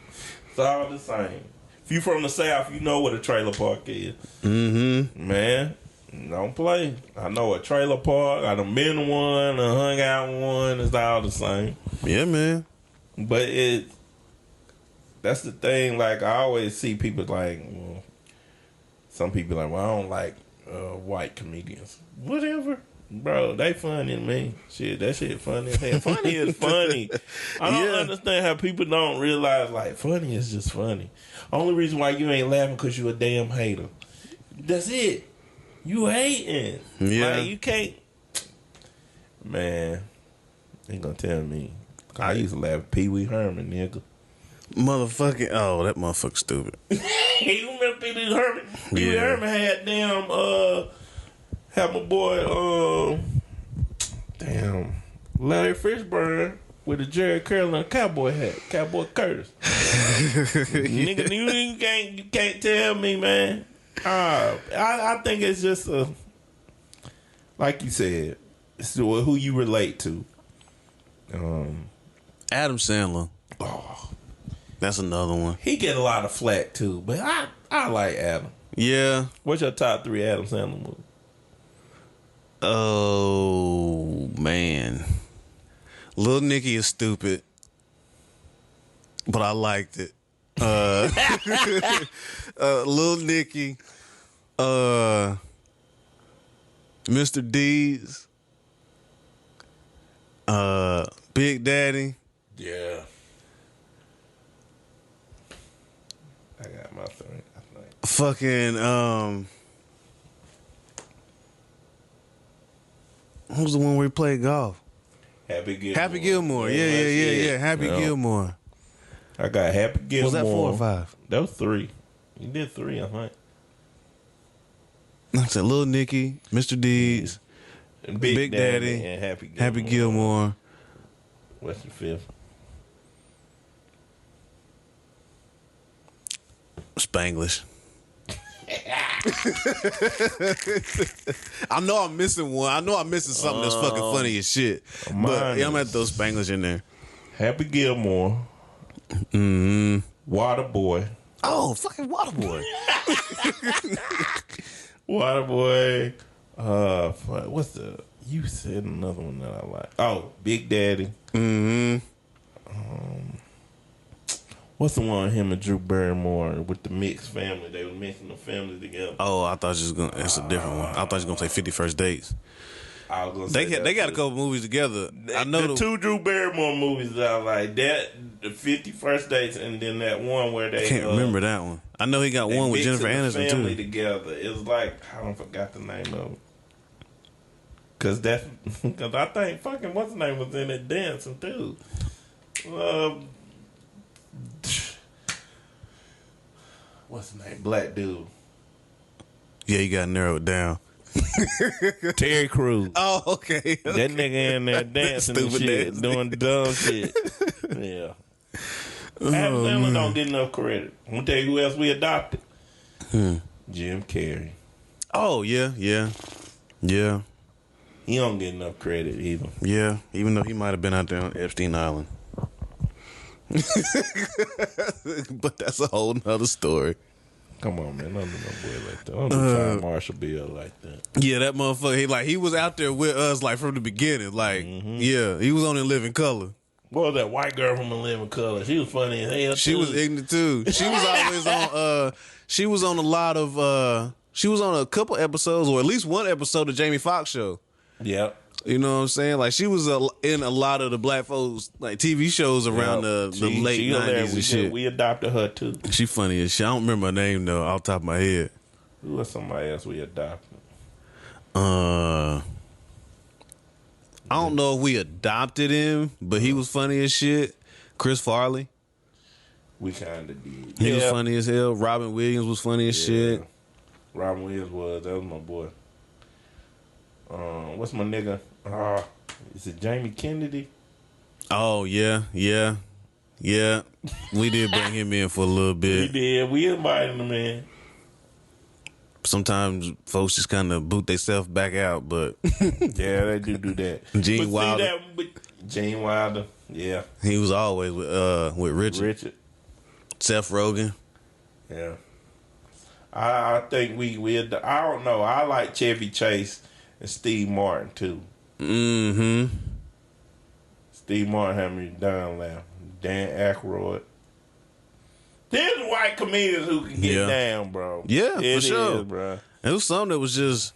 It's all the same. If you from the South, you know what a trailer park is. Man, don't play. I know a trailer park. I done been to one, I hung out in one. It's all the same. Yeah, man. But that's the thing. Like, I always see people like, well, some people like, well, I don't like white comedians. Whatever. Bro, they funny to me. Shit, that shit funny as hell. Funny is funny. I don't understand how people don't realize, like, funny is just funny. Only reason why you ain't laughing because you a damn hater. That's it. You hating. Yeah. Like, you can't. Man, ain't gonna tell me. I used to laugh at Pee Wee Herman, nigga. Motherfucking, oh, that motherfucker stupid. You remember Pee Wee Herman? Pee Wee Herman had damn, had my boy, Larry Fishburne with a Jerry Curl and a cowboy hat, Cowboy Curtis. Nigga, you can't tell me, man. I think it's just like you said, it's who you relate to. Adam Sandler. Oh, that's another one. He get a lot of flack too, but I like Adam. Yeah. What's your top 3 Adam Sandler movies? Oh man, Little Nicky is stupid, but I liked it. Little Nicky, Mr. Deeds, Big Daddy. Yeah. I got my thing, I think. Fucking who's the one where he played golf? Happy Gilmore. Happy Gilmore. Yeah. Happy Gilmore. I got Happy Gilmore. Was that 4 or 5? That was 3. You did 3, I think. Like I said, Lil Nicky, Mr. Deeds, Big Daddy, and Happy Gilmore. Happy Gilmore. What's the 5th? Spanglish. I know I'm missing one. I know I'm missing something that's fucking funny as shit. But yeah, I'm at those Spanglish in there. Happy Gilmore. Waterboy. Oh, fucking Waterboy. Waterboy. What's the? You said another one that I like. Oh, Big Daddy. What's the one with him and Drew Barrymore with the mixed family? They were mixing the family together. Oh, I thought you was gonna. That's a different one. I thought you was gonna say 50 First Dates. I was gonna say They got a couple movies together. I know the 2 Drew Barrymore movies that I like. That the 50 First Dates, and then that one where they I can't remember that one. I know he got one with Jennifer Aniston family too. Together. It was like I don't forgot the name of it. Cause I think fucking what's the name was in it dancing too. What's the name? Black dude. Yeah, you gotta narrow it down. Terry Crews. Oh, okay. That nigga in there dancing and shit, doing dumb shit. Yeah. Adam Sandler don't get enough credit. I'm gonna tell you who else we adopted. Jim Carrey. Oh, yeah. He don't get enough credit either. Yeah, even though he might have been out there on Epstein Island. But that's a whole nother story. Come on, man. Don't do no boy like that. Don't do John Marshall Bill like that. Yeah, that motherfucker, he was out there with us like from the beginning. Like, yeah, he was on In Living Color. What was that white girl from In Living Color? She was funny as hell. She was ignorant too. She was always on she was on a lot of she was on a couple episodes, or at least one episode of Jamie Foxx show. Yep. You know what I'm saying? Like, she was in a lot of the black folks like TV shows around the late 90s and shit. We adopted her too. She funny as shit. I don't remember her name though off the top of my head. Who was somebody else we adopted? I don't know if we adopted him, but he was funny as shit. Chris Farley. We kind of did. He was funny as hell. Robin Williams was funny as shit. Robin Williams that was my boy. What's my nigga? Is it Jamie Kennedy? Oh, yeah. We did bring him in for a little bit. We did. We invited him in. Sometimes folks just kind of boot themselves back out, but yeah, they do that. Gene Wilder. Gene Wilder, yeah. He was always with Richard. Seth Rogen. Yeah. I think we I don't know. I like Chevy Chase and Steve Martin too. Steve Martin had me down laugh. Dan Aykroyd. There's white comedians who can get down, bro. Yeah, for sure, bro. It was something that was just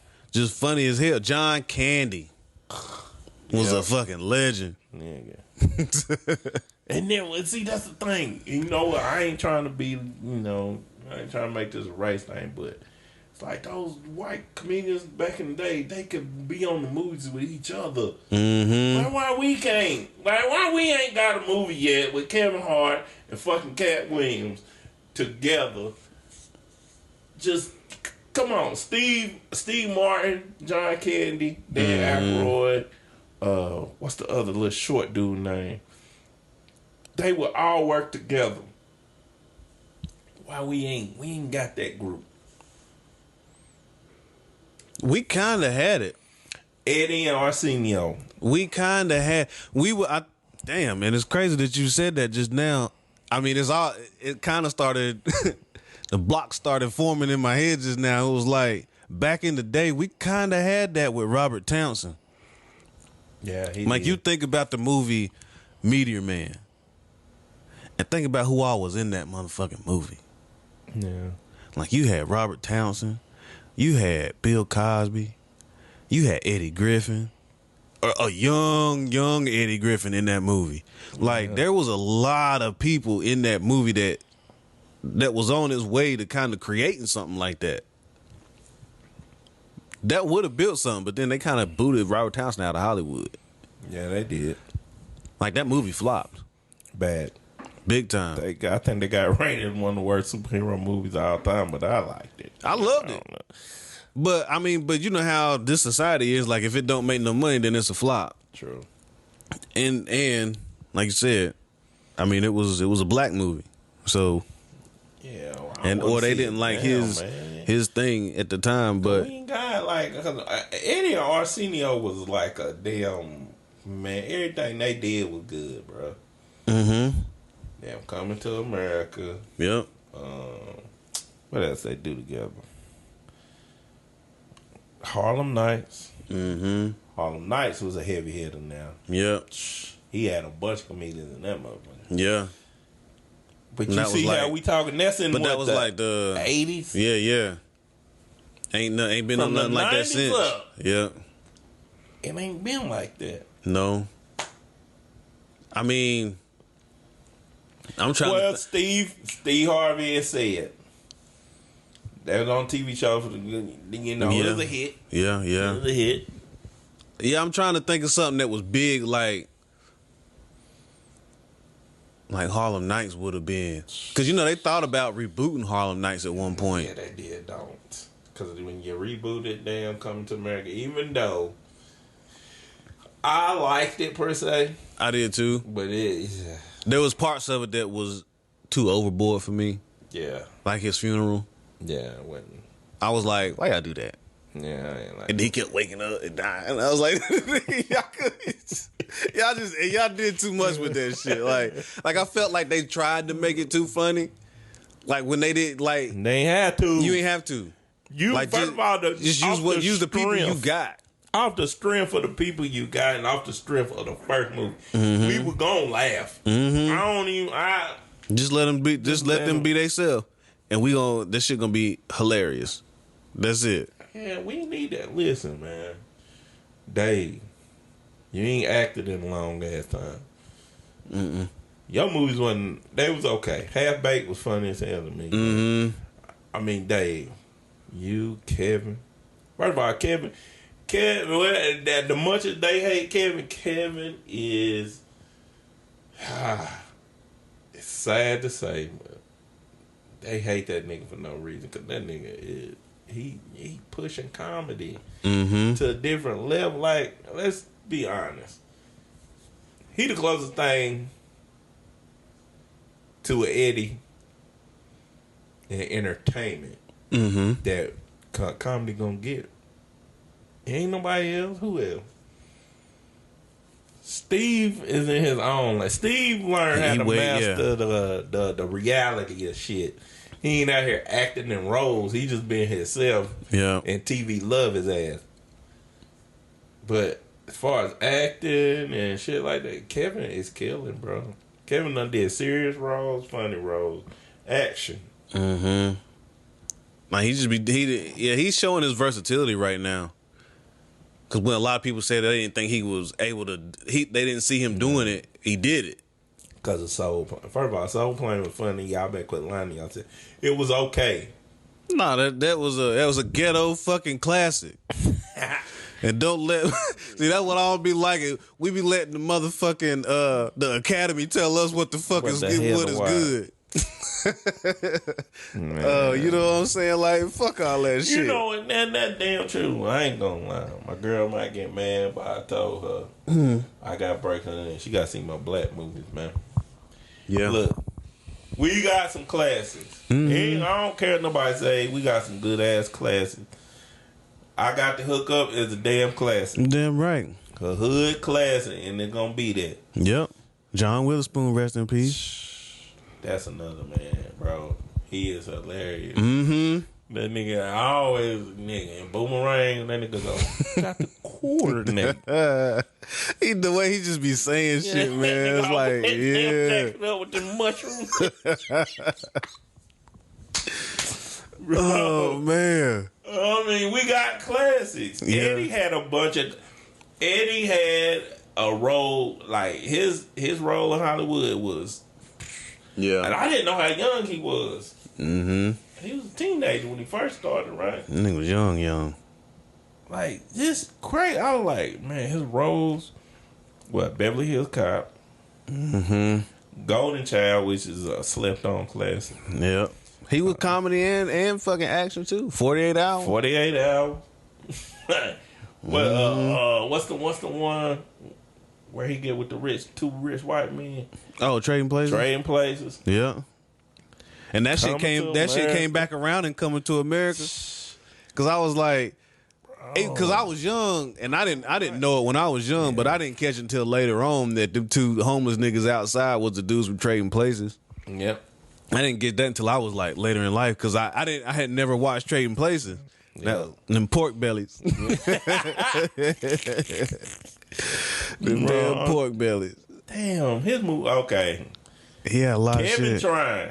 funny as hell. John Candy was a fucking legend. Yeah. And then, see, that's the thing. You know, I ain't trying to be, I ain't trying to make this a race thing, but it's like those white comedians back in the day, they could be on the movies with each other. Like, why we can't? Like, why we ain't got a movie yet with Kevin Hart and fucking Cat Williams together? Just, come on. Steve Martin, John Candy, Dan Aykroyd, what's the other little short dude name? They would all work together. Why we ain't got that group? We kind of had it. Eddie and Arsenio. We kind of had. Damn, man, it's crazy that you said that just now. I mean, it kind of started. The block started forming in my head just now. It was like back in the day, we kind of had that with Robert Townsend. Yeah, you think about the movie Meteor Man, and think about who all was in that motherfucking movie. Yeah, like you had Robert Townsend, you had Bill Cosby, you had Eddie Griffin, a young Eddie Griffin in that movie. Like there was a lot of people in that movie that was on his way to kind of creating something like that. That would have built something, but then they kind of booted Robert Townsend out of Hollywood. Yeah, they did. Like that movie flopped. Bad. Big time. I think they got rated one of the worst superhero movies of all time, but I liked it. I loved it. But I mean, you know how this society is. Like, if it don't make no money, then it's a flop. True. And like you said, I mean, it was a black movie, so yeah. Or they didn't like his thing at the time. But we ain't got like Eddie Arsenio was like a damn man. Everything they did was good, bro. Mm-hmm. Them Coming to America. Yep. What else they do together? Harlem Nights. Mm-hmm. Harlem Nights was a heavy hitter now. Yep. He had a bunch of comedians in that motherfucker. Yeah. But you see how we talking? That's in that was like the 80s. Yeah. Ain't been on nothing like that since. Yeah. It ain't been like that. No. I mean, I'm trying. Well, Steve Harvey has said that was on TV show for it was a hit. Yeah. It was a hit. Yeah, I'm trying to think of something that was big, like Harlem Nights would have been, because they thought about rebooting Harlem Nights at one point. Yeah, they did. Don't, because when you reboot it, damn Coming to America, even though I liked it per se, I did too, but there was parts of it that was too overboard for me. Yeah, like his funeral. Yeah, it wasn't. I was like, why y'all do that? Yeah, I ain't like. And he kept waking up and dying. And I was like, y'all did too much with that shit. Like I felt like they tried to make it too funny. Like when they did, like they ain't have to. You ain't have to. You like, first of all, use the people you got. Off the strength of the people you got, and off the strength of the first movie, we were gonna laugh. Just let them be. Just let them be themselves, and this shit gonna be hilarious. That's it. Yeah, we need that. Listen, man, Dave, you ain't acted in a long ass time. Your movies they was okay. Half Baked was funny as hell to me. I mean, Dave, you, Kevin. First of all, Kevin, the much as they hate Kevin is, it's sad to say, but they hate that nigga for no reason, because that nigga is, he pushing comedy to a different level. Like, let's be honest, he the closest thing to an Eddie in entertainment that comedy gonna get. Ain't nobody else. Who else? Steve is in his own. Like, Steve learned how to master the reality of shit. He ain't out here acting in roles. He just being himself. Yeah. And TV love his ass. But as far as acting and shit like that, Kevin is killing, bro. Kevin done did serious roles, funny roles, action. Like he's showing his versatility right now. Because when a lot of people say they didn't think he was able to, they didn't see him doing it, he did it. Because of Soul Plane. First of all, Soul Plane was funny. Y'all better quit lying to y'all. It was okay. No, that was a ghetto fucking classic. And don't let see, that's what I'll be like. We be letting the motherfucking the Academy tell us what the fuck is good. You know what I'm saying? Like, fuck all that shit. You know, and that damn true. I ain't gonna lie. My girl might get mad, but I told her I got break her in. She got to see my black movies, man. Yeah. Look, we got some classics. I don't care what nobody say. We got some good ass classics. I Got to Hook Up is a damn classic. Damn right. A hood classic, and it's gonna be that. Yep. John Witherspoon, rest in peace. That's another man, bro. He is hilarious. That nigga in Boomerang, that nigga go, got the quarter, nigga. The way he just be saying shit, man. It's like, yeah. Up with the mushroom. Oh, man. I mean, we got classics. Yeah. Eddie had a bunch of... Eddie had a role, like his role in Hollywood was, and I didn't know how young he was. Mm-hmm. He was a teenager when he first started, right? And he was young. Like, just crazy. I was like, man, his roles, Beverly Hills Cop, Golden Child, which is a slept-on classic. Yep. He was comedy and fucking action, too. 48 Hours. 48 Hours. Well, what's the one where he get with the two rich white men? Oh, Trading Places. Trading Places. Yeah. And that shit came back around and Coming to America. Cause I was like, cause I was young and I didn't know it when I was young, but I didn't catch it until later on that them two homeless niggas outside was the dudes from Trading Places. Yep. I didn't get that until I was like later in life because I had never watched Trading Places. Them pork bellies. Them damn pork bellies. Damn, his movie. Okay. He had a lot of shit. Kevin trying.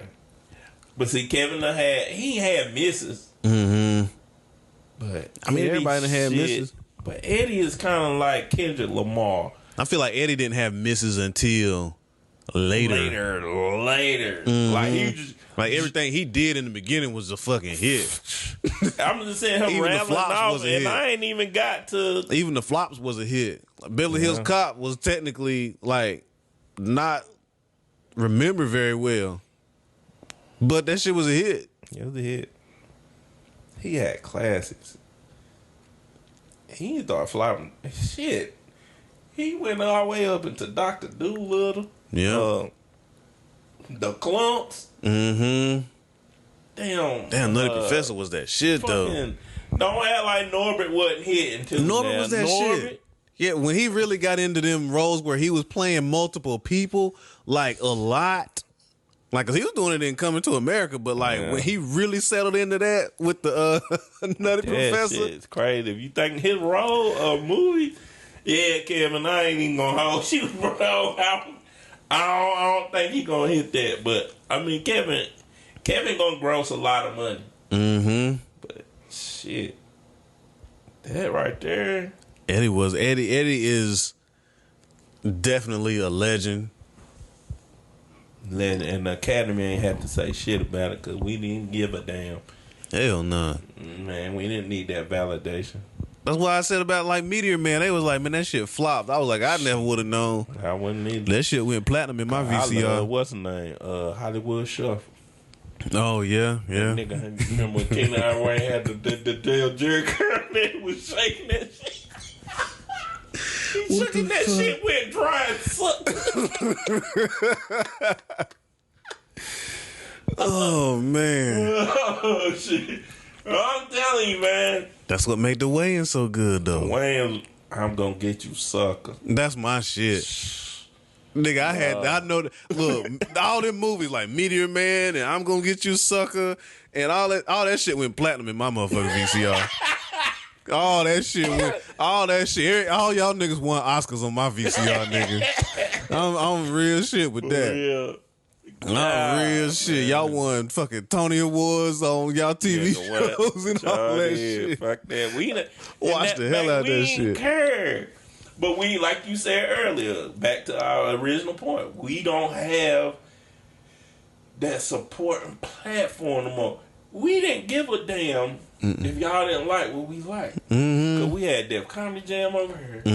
But see, Kevin had misses. Mm-hmm. But I mean, everybody had misses. But Eddie is kind of like Kendrick Lamar. I feel like Eddie didn't have misses until later. Mm-hmm. Like he just everything he did in the beginning was a fucking hit. I'm just saying him rambling off, and I ain't even got to. Even the flops was a hit. Like, Beverly Hills Cop was technically like not remembered very well, but that shit was a hit. It was a hit. He had classics. He started flopping. Shit. He went all the way up into Dr. Doolittle. Yeah. The Clumps. Mm-hmm. Damn. Nutty Professor was that shit, though. Don't act like Norbert wasn't hit until Norbert was that shit. Yeah, when he really got into them roles where he was playing multiple people, like a lot. Like, cause he was doing it in Coming to America, but like when he really settled into that with the Nutty Professor, it's crazy. If you think his role or movie, Kevin, I ain't even gonna hold you, bro. I don't think he gonna hit that, but I mean, Kevin gonna gross a lot of money. Mm-hmm. But shit, that right there, Eddie is definitely a legend. And the Academy ain't had to say shit about it because we didn't give a damn. Hell no. Man, we didn't need that validation. That's why I said about like Meteor Man. They was like, man, that shit flopped. I was like, I never would have known. I wouldn't either. That shit went platinum in my VCR. What's the name? Hollywood Shuffle. Oh yeah. Nigga, remember when King Ivory had the Dale Jerry Curl was shaking that shit? He shaking that shit went dry and sucked. Oh man. Oh shit. I'm telling you, man. That's what made the weigh-in so good though. Wayne, I'm gonna get you, sucker. That's my shit. Nigga, I know that. Look, all them movies like Meteor Man and I'm Gonna Get You, Sucker, and all that shit went platinum in my motherfucking VCR. All that shit, all y'all niggas won Oscars on my VCR, nigga. I'm real shit with that. I'm real shit. Y'all won fucking Tony Awards on y'all TV shows and all that shit. Fuck that. We watch the hell out of that shit. We didn't care. But we, like you said earlier, back to our original point, we don't have that supporting platform no more. We didn't give a damn if y'all didn't like what we like. Because we had Def Comedy Jam over here. We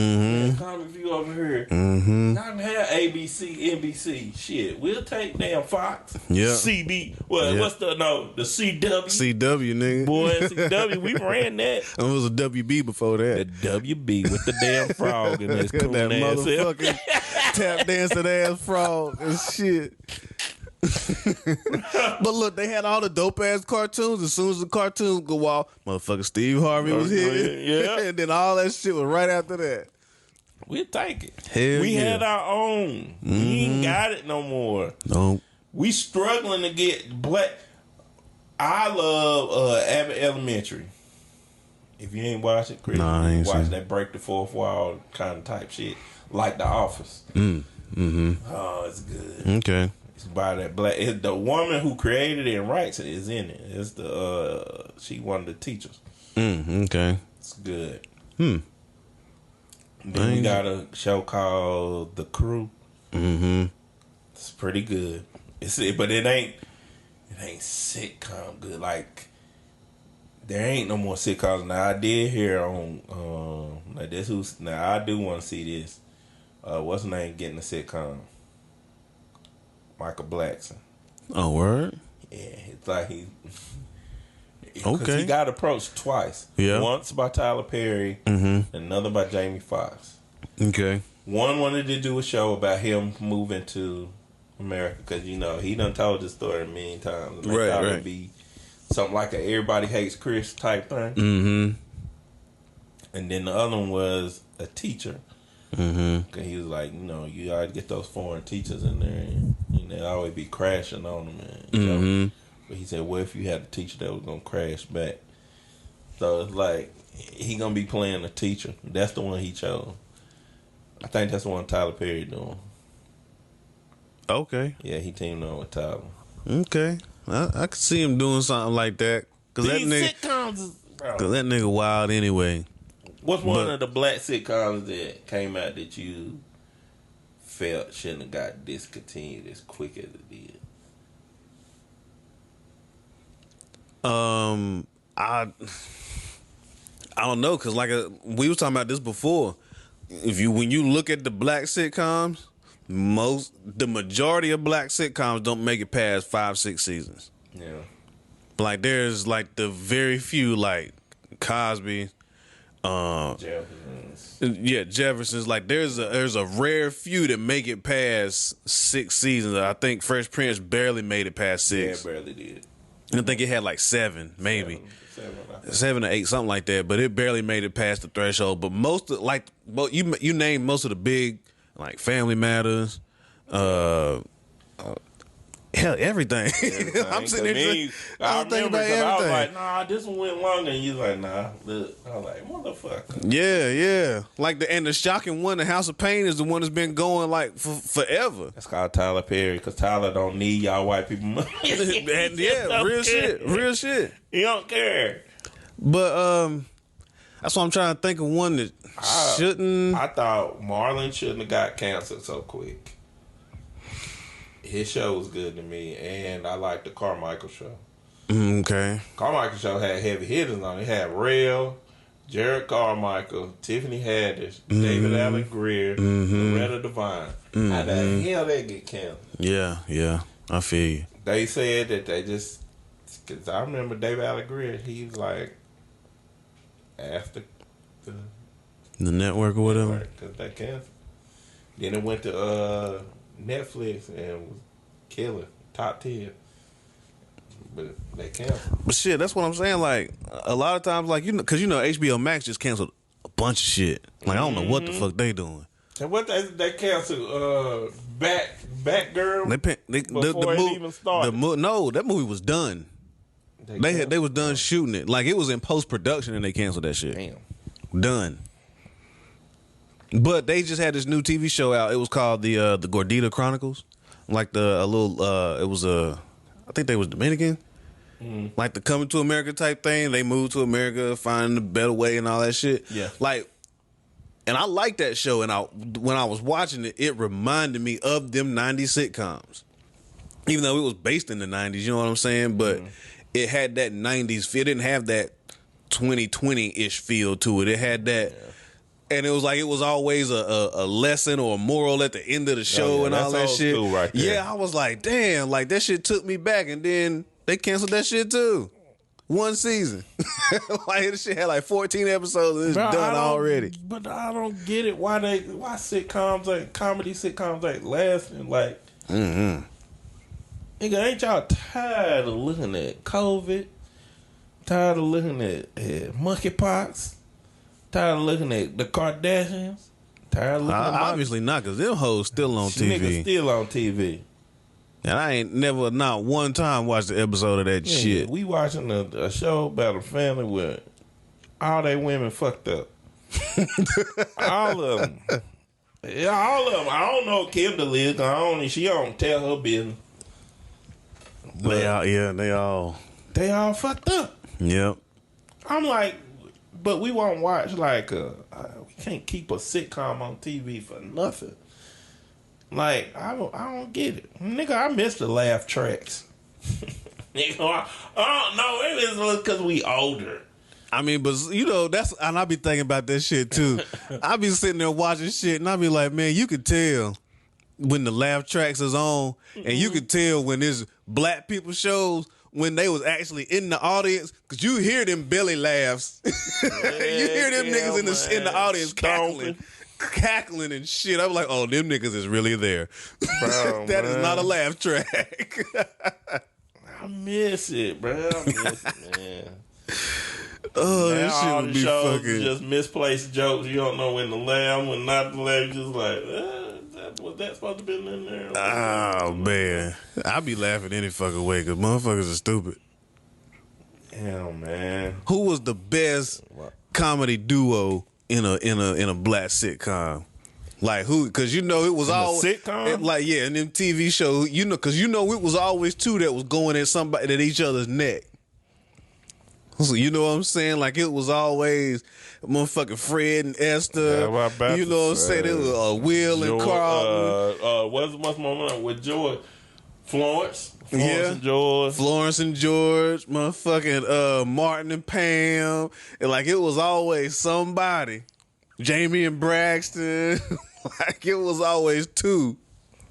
had Comedy View over here. Not have ABC, NBC. Shit, we'll take damn Fox. Yeah. CB. What's the CW? CW, nigga. Boy, CW, we ran that. It was a WB before that. The WB with the damn frog in this cool that ass motherfucking tap dancing ass frog and shit. But look, they had all the dope ass cartoons. As soon as the cartoons go off, motherfucker Steve Harvey was here. Yeah. And then all that shit was right after that. We'll take it. Hell we yeah. had our own. We ain't got it no more. No. We struggling to get black. I love Abbott Elementary. If you ain't watch it, Chris, I ain't watch seen that break the fourth wall kind of type shit, like The Office. Oh, it's good. Okay. It's by that black. The woman who created it and writes it is in it. It's she one of the teachers. Okay. It's good. Then we got a show called The Crew. Mm-hmm. It's pretty good. But it ain't sitcom good. Like, there ain't no more sitcoms. Now I did hear on now I do want to see this. What's his name getting a sitcom? Michael Blackson. Oh, word? Yeah, it's like okay. He got approached twice. Yeah. Once by Tyler Perry, another by Jamie Foxx. Okay. One wanted to do a show about him moving to America because he done told this story a million times. And they thought it'd be something like a Everybody Hates Chris type thing. Mm-hmm. And then the other one was a teacher. Mm-hmm. Cause he was like, you always get those foreign teachers in there, and they always be crashing on them. And, but he said, "What if you had a teacher that was gonna crash back?" So it's like he gonna be playing a teacher. That's the one he chose. I think that's the one Tyler Perry doing. Okay. Yeah, he teamed up with Tyler. Okay, I could see him doing something like that. Cause that nigga wild anyway. What's one of the black sitcoms that came out that you felt shouldn't have got discontinued as quick as it did? I don't know, cause we was talking about this before. When you look at the black sitcoms, the majority of black sitcoms don't make it past 5-6 seasons. Yeah, like there's like the very few like Cosby. Jefferson's. Yeah, Jefferson's. Like there's a rare few that make it past 6 seasons. I think Fresh Prince barely made it past 6. Yeah, barely did. I think it had like 7, maybe 7 or 8, something like that. But it barely made it past the threshold. But most of you name most of the big like Family Matters, hell, everything. I'm sitting there. I remember because I was like, nah, this one went longer. And you was like, nah. Look. I was like, motherfucker. Yeah. Like the shocking one, The House of Pain, is the one that's been going like forever. That's called Tyler Perry because Tyler don't need y'all white people money. And yeah, real shit. He don't care. But that's why I'm trying to think of one that shouldn't. I thought Marlon shouldn't have got canceled so quick. His show was good to me, and I liked the Carmichael show. Okay. Carmichael show had heavy hitters on it. It had Rail, Jared Carmichael, Tiffany Haddish, David Allen Greer, Loretta Devine. How the hell they get canceled? Yeah. I feel you. They said that they just... Because I remember David Allen Greer, he was like... After the network or whatever. Because they canceled. Then it went to... Netflix and was killing top 10, but they canceled. But shit, that's what I'm saying. Like a lot of times, like because HBO Max just canceled a bunch of shit. Like I don't know what the fuck they doing. And what they canceled? Batgirl. Before it even started. No, that movie was done. They was done shooting it. Like it was in post production and they canceled that shit. Damn. Done. But they just had this new TV show out. It was called the Gordita Chronicles. Like I think they was Dominican. Like the Coming to America type thing. They moved to America, finding a better way and all that shit. Yeah. Like, and I liked that show. And when I was watching it, it reminded me of them 90s sitcoms. Even though it was based in the 90s, you know what I'm saying? But it had that 90s feel. It didn't have that 2020-ish feel to it. It had that... Yeah. And it was like it was always a lesson or a moral at the end of the show and all that shit. Right there. Yeah, I was like, damn, like that shit took me back. And then they canceled that shit too. One season. Like this shit had like 14 episodes and it's done already. But I don't get it. Why sitcoms like comedy sitcoms like lasting like. Nigga, ain't y'all tired of looking at COVID? Tired of looking at monkeypox? Tired of looking at the Kardashians? Tired of looking at obviously not, because them hoes still on TV. Niggas still on TV. And I ain't never, not one time, watched an episode of that shit. We watching a show about a family where all they women fucked up. All of them. Yeah, all of them. I don't know Kim DeLille. She don't tell her business. They all fucked up. Yep. I'm like, but we won't watch like we can't keep a sitcom on TV for nothing. Like, I don't get it. Nigga, I miss the laugh tracks. Nigga, I don't know. Maybe it's because we older. I mean, but you know, and I be thinking about that shit too. I be sitting there watching shit and I be like, man, you could tell when the laugh tracks is on, and you could tell when there's black people shows when they was actually in the audience, because you hear them belly laughs. You hear them niggas in the audience cackling and shit. I'm like, oh, them niggas is really there. Bro, that is not a laugh track. I miss it, bro. I miss it, man. Oh, now this shit all would the be shows fucking just misplaced jokes. You don't know when to laugh, when not to laugh. Just like, was that supposed to be in there? Oh, man. I be laughing any fucking way because motherfuckers are stupid. Yeah, man. Who was the best comedy duo in a black sitcom? Like who? Because you know it was all sitcom. Like in them TV shows. You know, because you know it was always two that was going at each other's neck. So you know what I'm saying? Like it was always motherfucking Fred and Esther. Yeah, you know what I'm saying? It was Will and Carl. What's my name with George? Florence and George. Florence and George. Motherfucking Martin and Pam. And like it was always somebody. Jamie and Braxton. Like it was always two.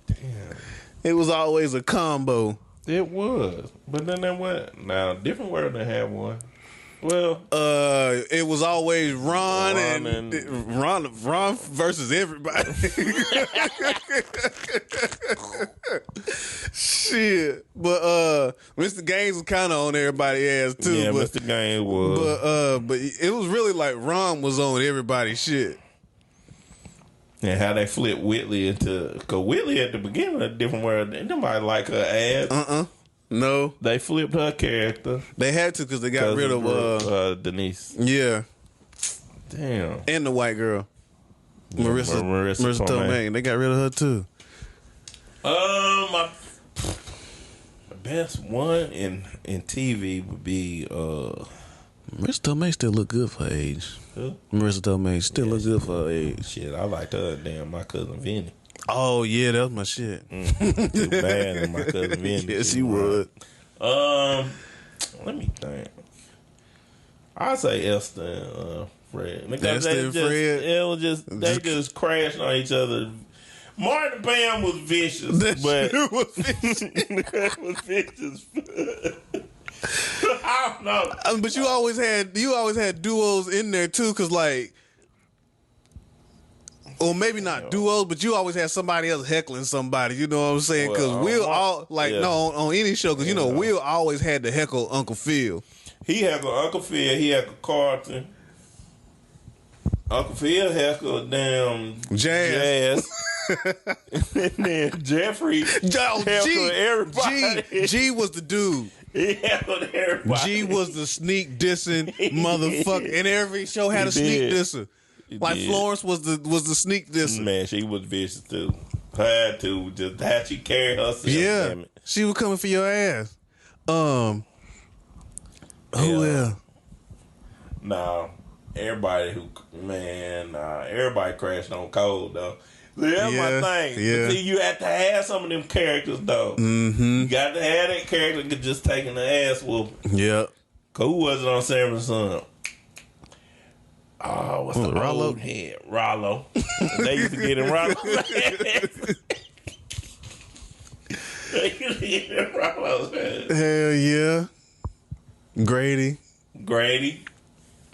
Damn. It was always a combo. It was. But then they went. Now, different world they had one. Well, it was always Ron versus everybody. Shit, but Mr. Gaines was kind of on everybody's ass too. Yeah, but, Mr. Gaines was. But it was really like Ron was on everybody's shit. And how they flipped Whitley into, because Whitley at the beginning of a different world, nobody like her ass. No, they flipped her character. They had to because they got rid of Denise. Yeah, damn, and the white girl, Marissa Tomei. They got rid of her too. My best one in TV would be Marissa Tomei still look good for her age. Who? Marissa Tomei still look good for her age. Shit, I liked her. Damn, my cousin Vinny. Oh yeah, that was my shit. Too bad, and my cousin Vinny. Yes, he would. Let me think. I'd say Esther and Fred. Because they just crashed on each other. Martin Pam was vicious, but that was vicious. I don't know. But you always had duos in there too, because like. Or maybe not duos, but you always had somebody else heckling somebody. You know what I'm saying? Because Will on any show, because you know Will always had to heckle Uncle Phil. He heckled Uncle Phil. He heckled Carlton. Uncle Phil heckled damn Jazz. And then Jeffrey heckled everybody. G was the dude. He heckled everybody. G was the sneak dissing motherfucker. And every show had a sneak disser. Like Florence was the sneak disser. Man, she was vicious too. Had to just how she carry herself. Yeah, damn it. She was coming for your ass. Who else? Nah, everybody crashed on Cole though. See, that's my thing. Yeah. See, you have to have some of them characters though. Mm-hmm. You got to have that character that just taking the ass whooping. Yep. Cause who was it on Sanford Son? Oh, what's the Rollo? old head? Rollo. They used to get in Rollo's ass. They used to get in Rollo's ass. Hell yeah. Grady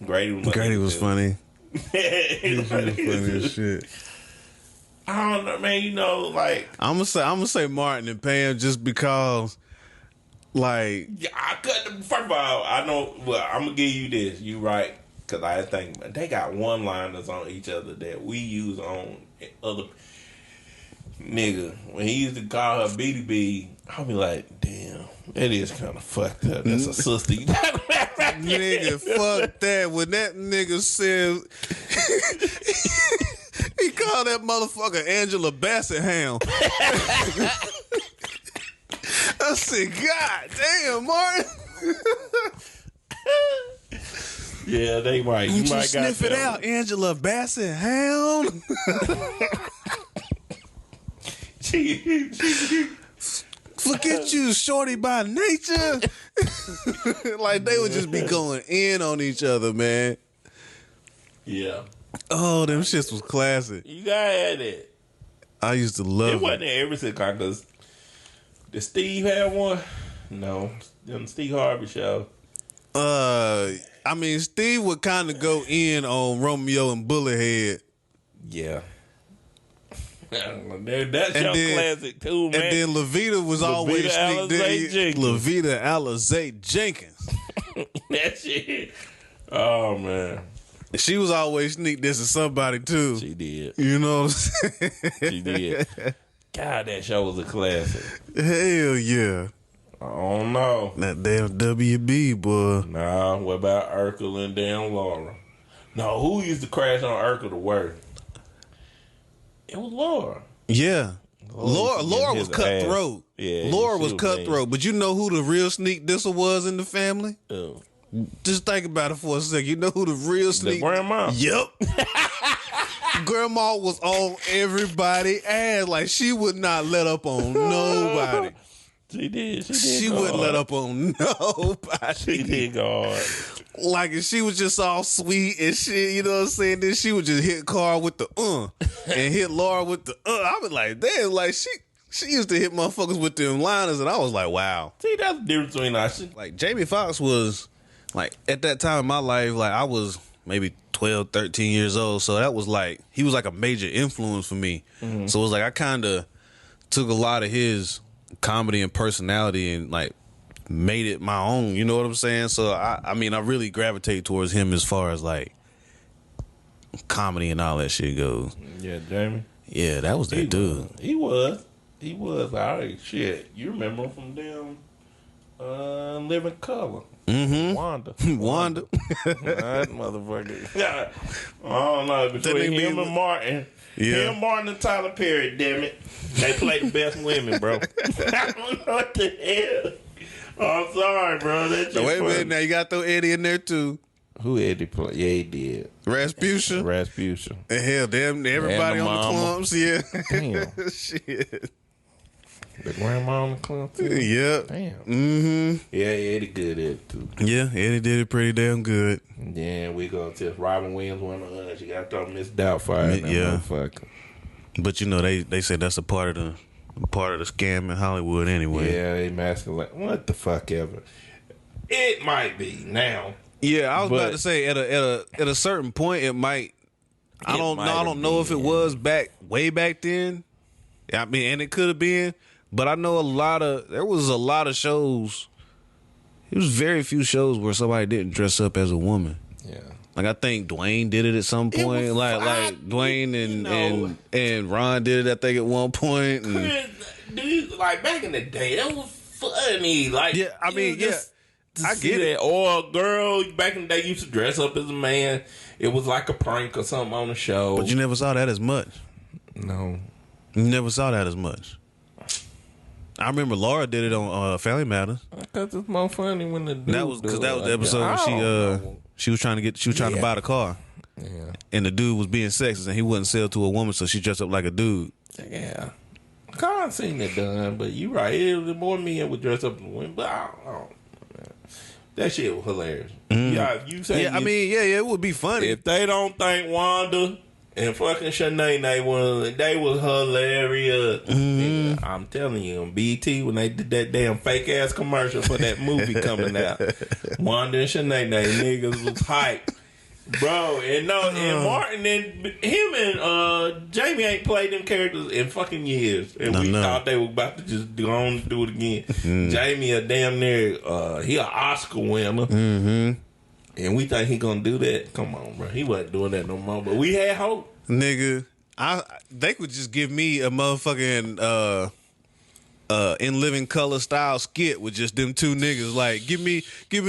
was funny. He was funny as shit. I don't know, man. You know, like I'm gonna say Martin and Pam just because, like, I couldn't. First of all, I know. Well, I'm gonna give you this. You right. Because I think they got one-liners on each other that we use on other nigga. When he used to call her BDB, I'll be like, damn, that is kind of fucked up. That's a sister. Nigga, fuck that. When that nigga said he called that motherfucker Angela Bassett Hound. I said, God damn, Martin. Yeah, they might. You might sniff it out, Angela Bassett Hound. Forget you, shorty by nature. Like they would just be going in on each other, man. Yeah. Oh, them shits was classic. You gotta have it. I used to love it. It wasn't every sitcom because did Steve have one? No. The Steve Harvey show. I mean, Steve would kind of go in on Romeo and Bullethead. Yeah. That's your classic too, man. And then Levita was always Levita Alizé Jenkins. That shit. Oh man. She was always sneak dissing somebody too. She did. You know what I'm saying? She did. God, that show was a classic. Hell yeah. I don't know. That damn WB, boy. Nah, what about Urkel and damn Laura? No, who used to crash on Urkel the worst? It was Laura. Yeah. Laura was cutthroat. Ass. Yeah, Laura was cutthroat. But you know who the real sneak disser was in the family? Oh. Just think about it for a second. You know who the real sneak... The grandma. Yep. Grandma was on everybody's ass. Like, she would not let up on nobody. She did. She wouldn't let up on nobody. She did go hard. Like, if she was just all sweet and shit, you know what I'm saying? Then she would just hit Carl with the and hit Laura with the I was like, damn, like, she used to hit motherfuckers with them liners, and I was like, wow. See, that's the difference between us. Like, Jamie Foxx was, like, at that time in my life, like, I was maybe 12, 13 years old, so that was like, he was like a major influence for me. Mm-hmm. So it was like, I kind of took a lot of his comedy and personality and like made it my own, you know what I'm saying? So I mean I really gravitate towards him as far as like comedy and all that shit goes. Yeah, Jamie. Yeah, that was that dude. He was all right. Shit, you remember him from damn Living Color. Mm-hmm. Wanda. That motherfucker. I don't know, between him and Martin. Yeah. Him, Martin, and Tyler Perry, damn it. They play the best women, bro. I don't know what the hell. Oh, I'm sorry, bro. That's wait a minute, now you got to throw Eddie in there too. Who Eddie play? Yeah, he did. Rasputia. And hell, damn, everybody on the clumps, yeah. Damn. Shit. The grandma on the clump too? Yeah. Damn. Mm-hmm. Yeah, Eddie good at it too. Yeah, Eddie did it pretty damn good. Yeah, we gonna tell Robin Williams one of us. You got to throw Miss Doubtfire. Yeah. Motherfucker. But you know, they said that's a part of the scam in Hollywood anyway. Yeah, they masculine. What the fuck ever. It might be now. Yeah, I was about to say at a certain point it might. I don't know if it was way back then. I mean, and it could have been. But I know there was a lot of shows. It was very few shows where somebody didn't dress up as a woman. Yeah. Like I think Dwayne did it at some point. Like Dwayne and Ron did it, I think, at one point. And, dude, like back in the day, that was funny. Like, yeah, I mean, yeah. I get it. Or a girl back in the day used to dress up as a man. It was like a prank or something on the show. But you never saw that as much. No. You never saw that as much. I remember Laura did it on Family Matters. Because it's more funny when the dude that was the episode when she was trying to buy the car. Yeah. And the dude was being sexist and he wouldn't sell to a woman, so she dressed up like a dude. Yeah. I seen it done, but you right. It was more men would dress up as women, but I don't. That shit was hilarious. Mm. Yeah, you say. Yeah, I mean, it would be funny if they don't think Wanda and fucking Shanae, they was hilarious. Mm-hmm. I'm telling you, on BT when they did that damn fake ass commercial for that movie coming out, Wanda and Shanae, niggas was hype, bro. And Martin and him and Jamie ain't played them characters in fucking years, and we thought they were about to just go on and do it again. Mm-hmm. Jamie a damn near he an Oscar winner. Mm-hmm. And we think he gonna do that. Come on, bro. He wasn't doing that no more. But we had hope, nigga. They could just give me a motherfucking In Living Color style skit with just them two niggas. Like, give me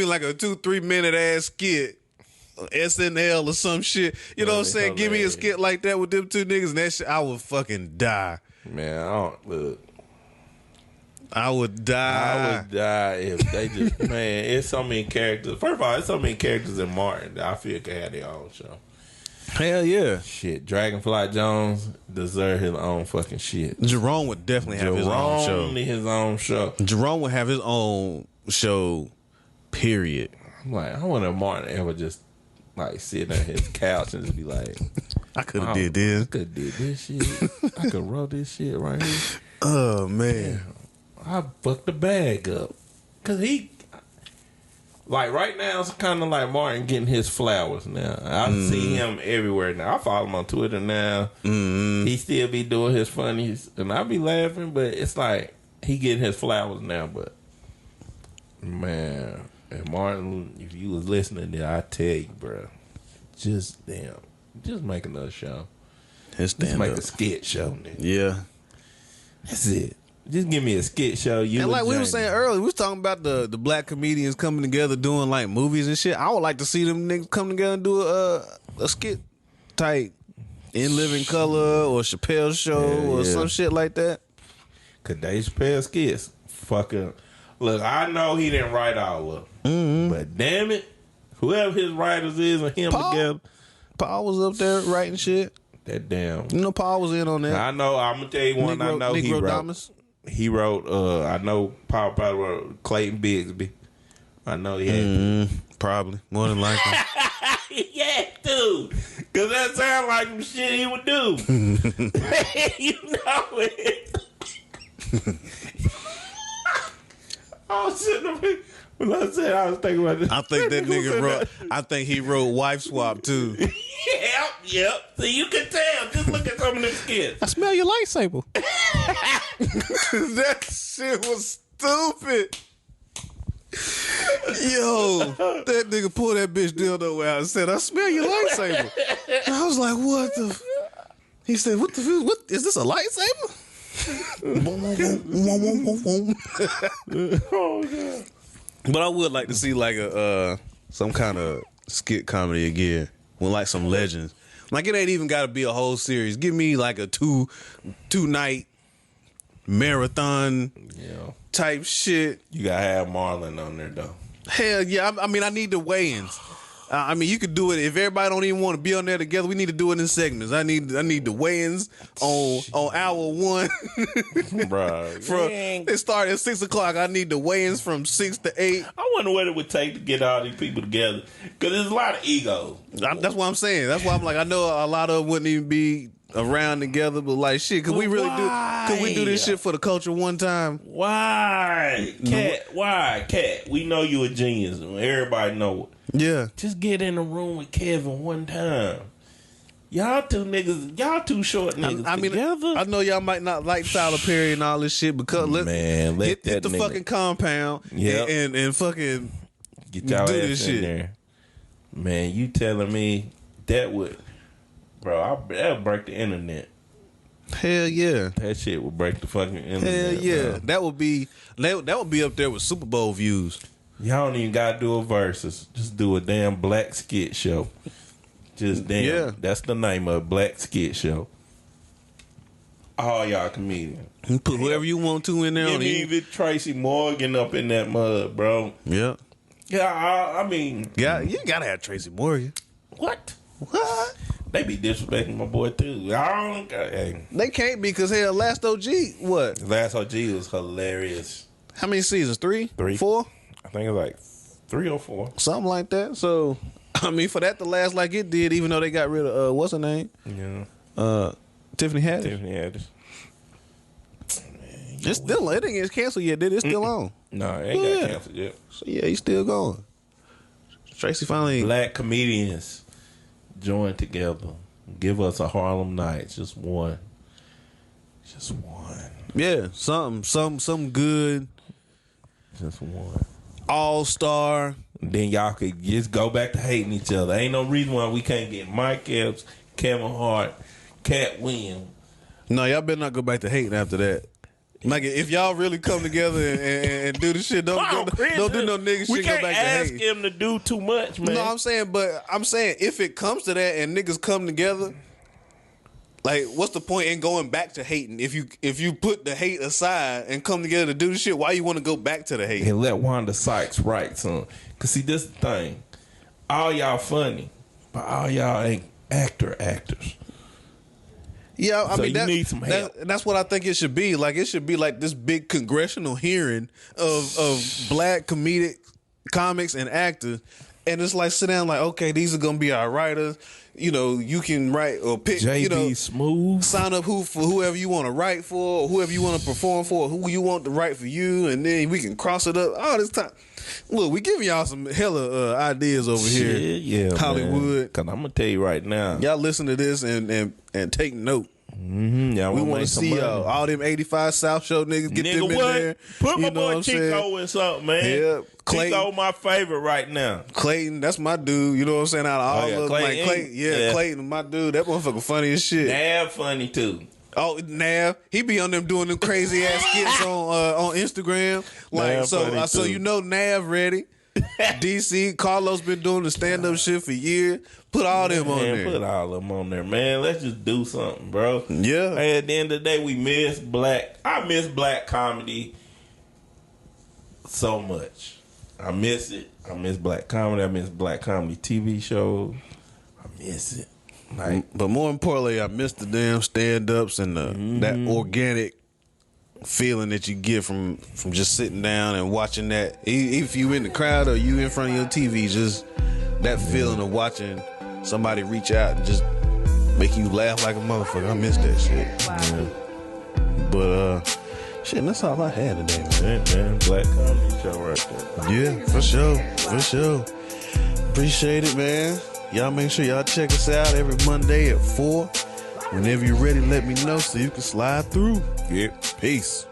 like a 2-3 minute ass skit, SNL or some shit. You know what I'm saying? Give me a skit like that with them two niggas, and that shit, I would fucking die. Man, I don't look. I would die if they just man. It's so many characters. First of all, it's so many characters in Martin that I feel could have their own show. Hell yeah. Shit, Dragonfly Jones deserve his own fucking shit. Jerome would definitely have his own show. His own show. Jerome would have his own show. Period. I'm like, I wonder if Martin ever just like sit on his couch and just be like, I could have did this. I could have did this shit. I could wrote this shit right here. Oh man, I fucked the bag up because he. Like right now, it's kind of like Martin getting his flowers now. I see him everywhere now. I follow him on Twitter now. He still be doing his funnies, and I be laughing, but it's like he getting his flowers now. But man, and Martin, if you was listening, there, I tell you, bro, just make another show. Just make a skit show, nigga. Yeah, that's it. Just give me a skit show. And like we were saying earlier, we was talking about the black comedians coming together doing like movies and shit. I would like to see them niggas come together and do a skit type In Living Color or Chappelle's Show or some shit like that. Cause Dave Chappelle skits fucking look. I know he didn't write all of them, but damn it, whoever his writers is and him together. Paul was up there writing shit. That damn. You know, Paul was in on that. I know. I'm gonna tell you one. I know he wrote. Damas. He wrote, I know Paul probably wrote Clayton Bigsby. I know he had probably. More than likely. Yeah, dude. Because that sounds like some shit he would do. You know it. I was sitting up here. When I said I was thinking about this. I think that nigga wrote, I think he wrote Wife Swap too. Yep. See, you can tell. Just look at some of them skits. I smell your lightsaber. That shit was stupid. Yo, that nigga pulled that bitch dildo out and said, I smell your lightsaber. And I was like, what the? He said, what is this a lightsaber? Oh, God. But I would like to see like a some kind of skit comedy again with like some legends. Like it ain't even got to be a whole series. Give me like a two night marathon type shit. You gotta have Marlon on there though. Hell yeah! I mean, I need the weigh-ins. I mean, you could do it if everybody don't even want to be on there together. We need to do it in segments. I need the weigh-ins on hour one. Bruh. It started at 6 o'clock. I need the weigh-ins from 6 to 8. I wonder what it would take to get all these people together. Because there's a lot of ego. That's what I'm saying. That's why I'm like, I know a lot of them wouldn't even be around together, but like shit, could we do this shit for the culture one time? Why? Cat, we know you a genius. Everybody know it. Yeah. Just get in the room with Kevin one time. Y'all two short niggas together. I know y'all might not like Tyler Perry and all this shit, because hit the fucking compound and fucking get y'all do ass this in shit. there. Man, you telling me that would, bro, that would break the internet. Hell yeah. That shit would break the fucking internet. Hell yeah. Bro. That would be up there with Super Bowl views. Y'all don't even gotta do a versus. Just do a damn black skit show. Just damn. Yeah. That's the name of it, Black Skit Show. All y'all comedians. You put whoever you want to in there. Give me even Tracy Morgan up in that mud, bro. Yeah. Yeah, I mean. Yeah, you gotta have Tracy Morgan. What? They be disrespecting my boy too. I don't. Hey. They can't because hell, Last OG, what? Last OG was hilarious. How many seasons? 3? 3? 4? I think it was like 3 or 4. Something like that. So, I mean, for that to last like it did, even though they got rid of, what's her name? Yeah. Tiffany Haddish. Tiffany Haddish. It's still, it ain't get canceled yet, did it? It's still on. No, it ain't got canceled yet. So, yeah, he's still going. Tracy finally. Black comedians join together. Give us a Harlem Nights. Just one. Yeah, something good. Just one. All-star. Then y'all could just go back to hating each other. Ain't no reason why we can't get Mike Epps, Kevin Hart, Cat Williams. No, y'all better not go back to hating after that. Like, if y'all really come together and do the shit, don't do no nigga shit. Go back to hate. We can't ask him to do too much, man. No, I'm saying if it comes to that and niggas come together, Like, what's the point in going back to hating? If you put the hate aside and come together to do the shit, why you want to go back to the hate? And let Wanda Sykes write some. Cause see, this the thing. All y'all funny, but all y'all ain't actors. Yeah, I so mean, you need some help. That's what I think it should be. Like, it should be like this big congressional hearing of black comedic comics and actors, and it's like sit down, like, okay, these are gonna be our writers. You know, you can write or pick. JB you know, Smooth. sign up for whoever you want to write for, or whoever you want to perform for, who you want to write for you, and then we can cross it up all this time. Look, we giving y'all some hella ideas over here, yeah, Hollywood. Cause I'm gonna tell you right now, y'all listen to this and take note. Mm-hmm. Y'all we want to see y'all. All them 85 South Show niggas, get them in there. Put my boy Chico in something, man. Yeah, Chico my favorite right now. Clayton, that's my dude. You know what I'm saying? Out of all of them, Clayton. like Clayton, Clayton, my dude. That motherfucker funny as shit. Damn funny too. Oh, Nav, he be on them doing them crazy ass skits on Instagram. Like, Nav so you know Nav ready. DC, Carlos been doing the stand up shit for years. Put all them on there. Put all them on there, man. Let's just do something, bro. Yeah. Hey, at the end of the day, we miss black. I miss black comedy so much. I miss it. I miss black comedy. I miss black comedy TV shows. I miss it. Like, but more importantly, I miss the damn stand ups and that organic feeling that you get from just sitting down and watching that. If you in the crowd or you in front of your TV, just that feeling of watching somebody reach out and just make you laugh like a motherfucker. I miss that shit. Yeah. But shit, that's all I had today, man. Black comedy show right there. Yeah, for sure. Appreciate it, man. Y'all make sure y'all check us out every Monday at 4. Whenever you're ready, let me know so you can slide through. Yep. Peace.